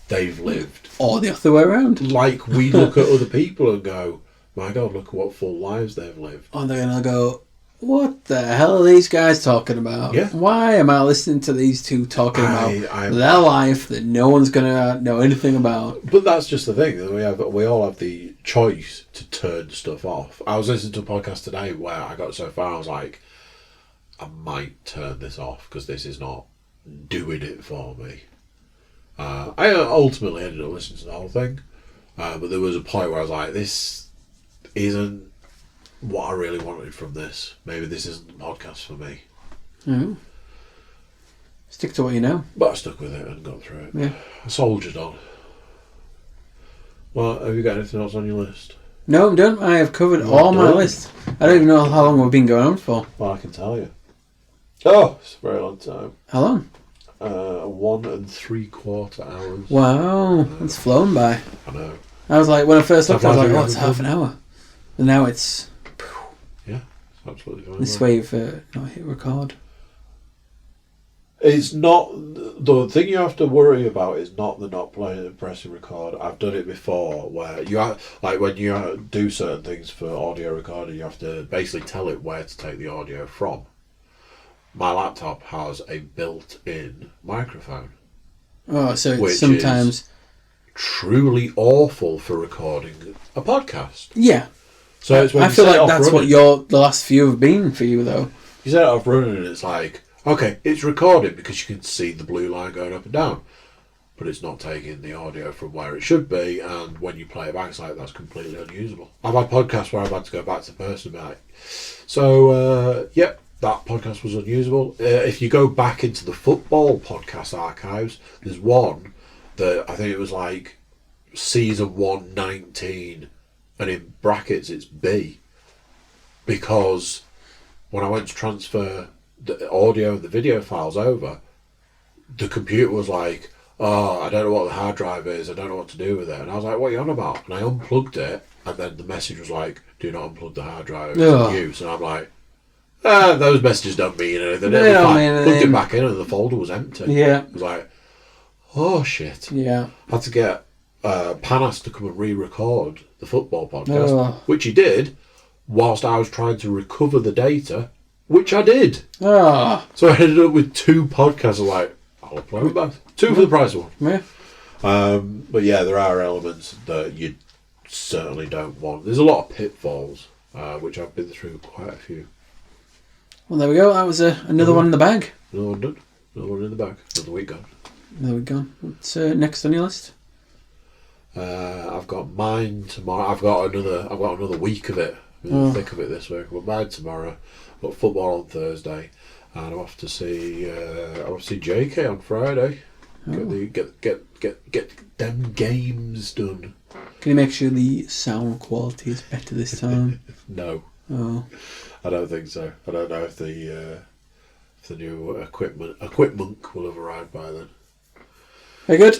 A: they've lived.
B: Or the other way around.
A: Like, we look at other people and go, my God, look at what full lives they've lived.
B: Or they're going to go, what the hell are these guys talking about?
A: Yeah.
B: Why am I listening to these two talking about their life that no one's going to know anything about?
A: But that's just the thing. We all have the choice to turn stuff off. I was listening to a podcast today where I got so far, I was like, I might turn this off because this is not doing it for me. I ultimately ended up listening to the whole thing. But there was a point where I was like, this isn't what I really wanted from this. Maybe this isn't the podcast for me.
B: Mm. Stick to what you know.
A: But I stuck with it and got through it.
B: Yeah.
A: I soldiered on. Well, have you got anything else on your list?
B: No, I'm done. I have covered all my list. I don't even know how long we've been going on for.
A: Well, I can tell you. Oh, it's a very long time.
B: How long?
A: 1 3/4 hours.
B: Wow, it's flown by.
A: I know.
B: I was like, when I first looked, I was like, oh, it's half an hour. And now it's...
A: Yeah, it's absolutely fine.
B: This way you've not hit record.
A: It's not... The thing you have to worry about is not the not playing and pressing record. I've done it before where you have... Like when you do certain things for audio recording, you have to basically tell it where to take the audio from. My laptop has a built-in microphone.
B: Oh, so it's sometimes...
A: Is truly awful for recording a podcast.
B: Yeah.
A: So it's when
B: I feel like that's what the last few have been for you, though.
A: You set it off running and it's like, okay, it's recording because you can see the blue line going up and down, but it's not taking the audio from where it should be, and when you play it back, it's like, that's completely unusable. I've had podcasts where I've had to go back to the person and be like, so, yep, that podcast was unusable. If you go back into the football podcast archives, there's one that I think it was like season 119, and in brackets it's B, because when I went to transfer the audio and the video files over, the computer was like, oh, I don't know what the hard drive is, I don't know what to do with it. And I was like, what are you on about? And I unplugged it, and then the message was like, do not unplug the hard drive, it's in use. And I'm like, those messages don't mean anything.
B: They don't mean
A: Plugged
B: anything.
A: it back in and the folder was empty.
B: Yeah.
A: It was like, oh shit.
B: Yeah.
A: I had to get Panas to come and re-record the football podcast, which he did, whilst I was trying to recover the data, which I did.
B: Oh.
A: So I ended up with 2 podcasts. I'm like, I'll upload them both. 2 for the price of 1.
B: Yeah.
A: But yeah, there are elements that you certainly don't want. There's a lot of pitfalls, which I've been through quite a few.
B: Well, there we go. That was another one in the bag.
A: Another one done. Another one in the bag. Another week gone.
B: There we go. What's next on your list?
A: I've got mine tomorrow. I've got another week of it. I'm in the thick of it this week. I've got mine tomorrow. I've got football on Thursday, and I'm off to see JK on Friday. Get them games done.
B: Can you make sure the sound quality is better this time?
A: No.
B: Oh.
A: I don't think so. I don't know if the new equipment will have arrived by then.
B: Very good.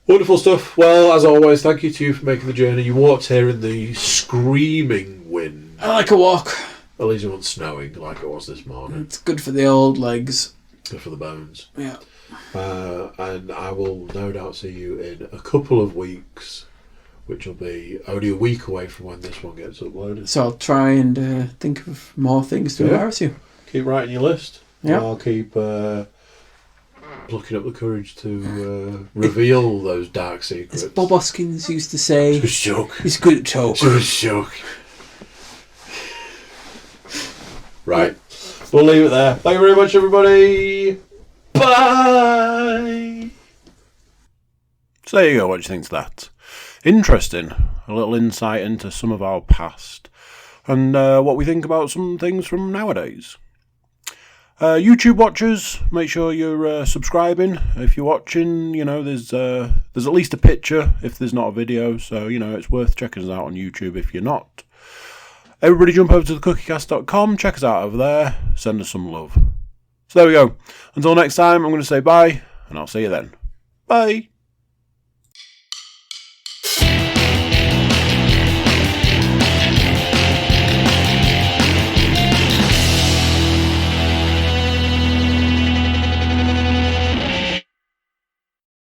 A: Wonderful stuff. Well, as always, thank you to you for making the journey. You walked here in the screaming wind.
B: I like a walk.
A: At least it wasn't snowing like it was this morning.
B: It's good for the old legs.
A: Good for the bones.
B: Yeah.
A: And I will no doubt see you in a couple of weeks, which will be only a week away from when this one gets uploaded.
B: So I'll try and think of more things to embarrass you.
A: Keep writing your list.
B: Yeah.
A: I'll keep plucking up the courage to reveal those dark secrets.
B: As Bob Hoskins used to say,
A: Just joke.
B: He's good at talk.
A: Just joke. Right. We'll leave it there. Thank you very much, everybody. Bye. So there you go. What do you think to that? Interesting. A little insight into some of our past and what we think about some things from nowadays. YouTube watchers, make sure you're subscribing. If you're watching, there's at least a picture if there's not a video, so it's worth checking us out on YouTube if you're not. Everybody jump over to thecookiecast.com, check us out over there, send us some love. So there we go. Until next time, I'm going to say bye, and I'll see you then. Bye.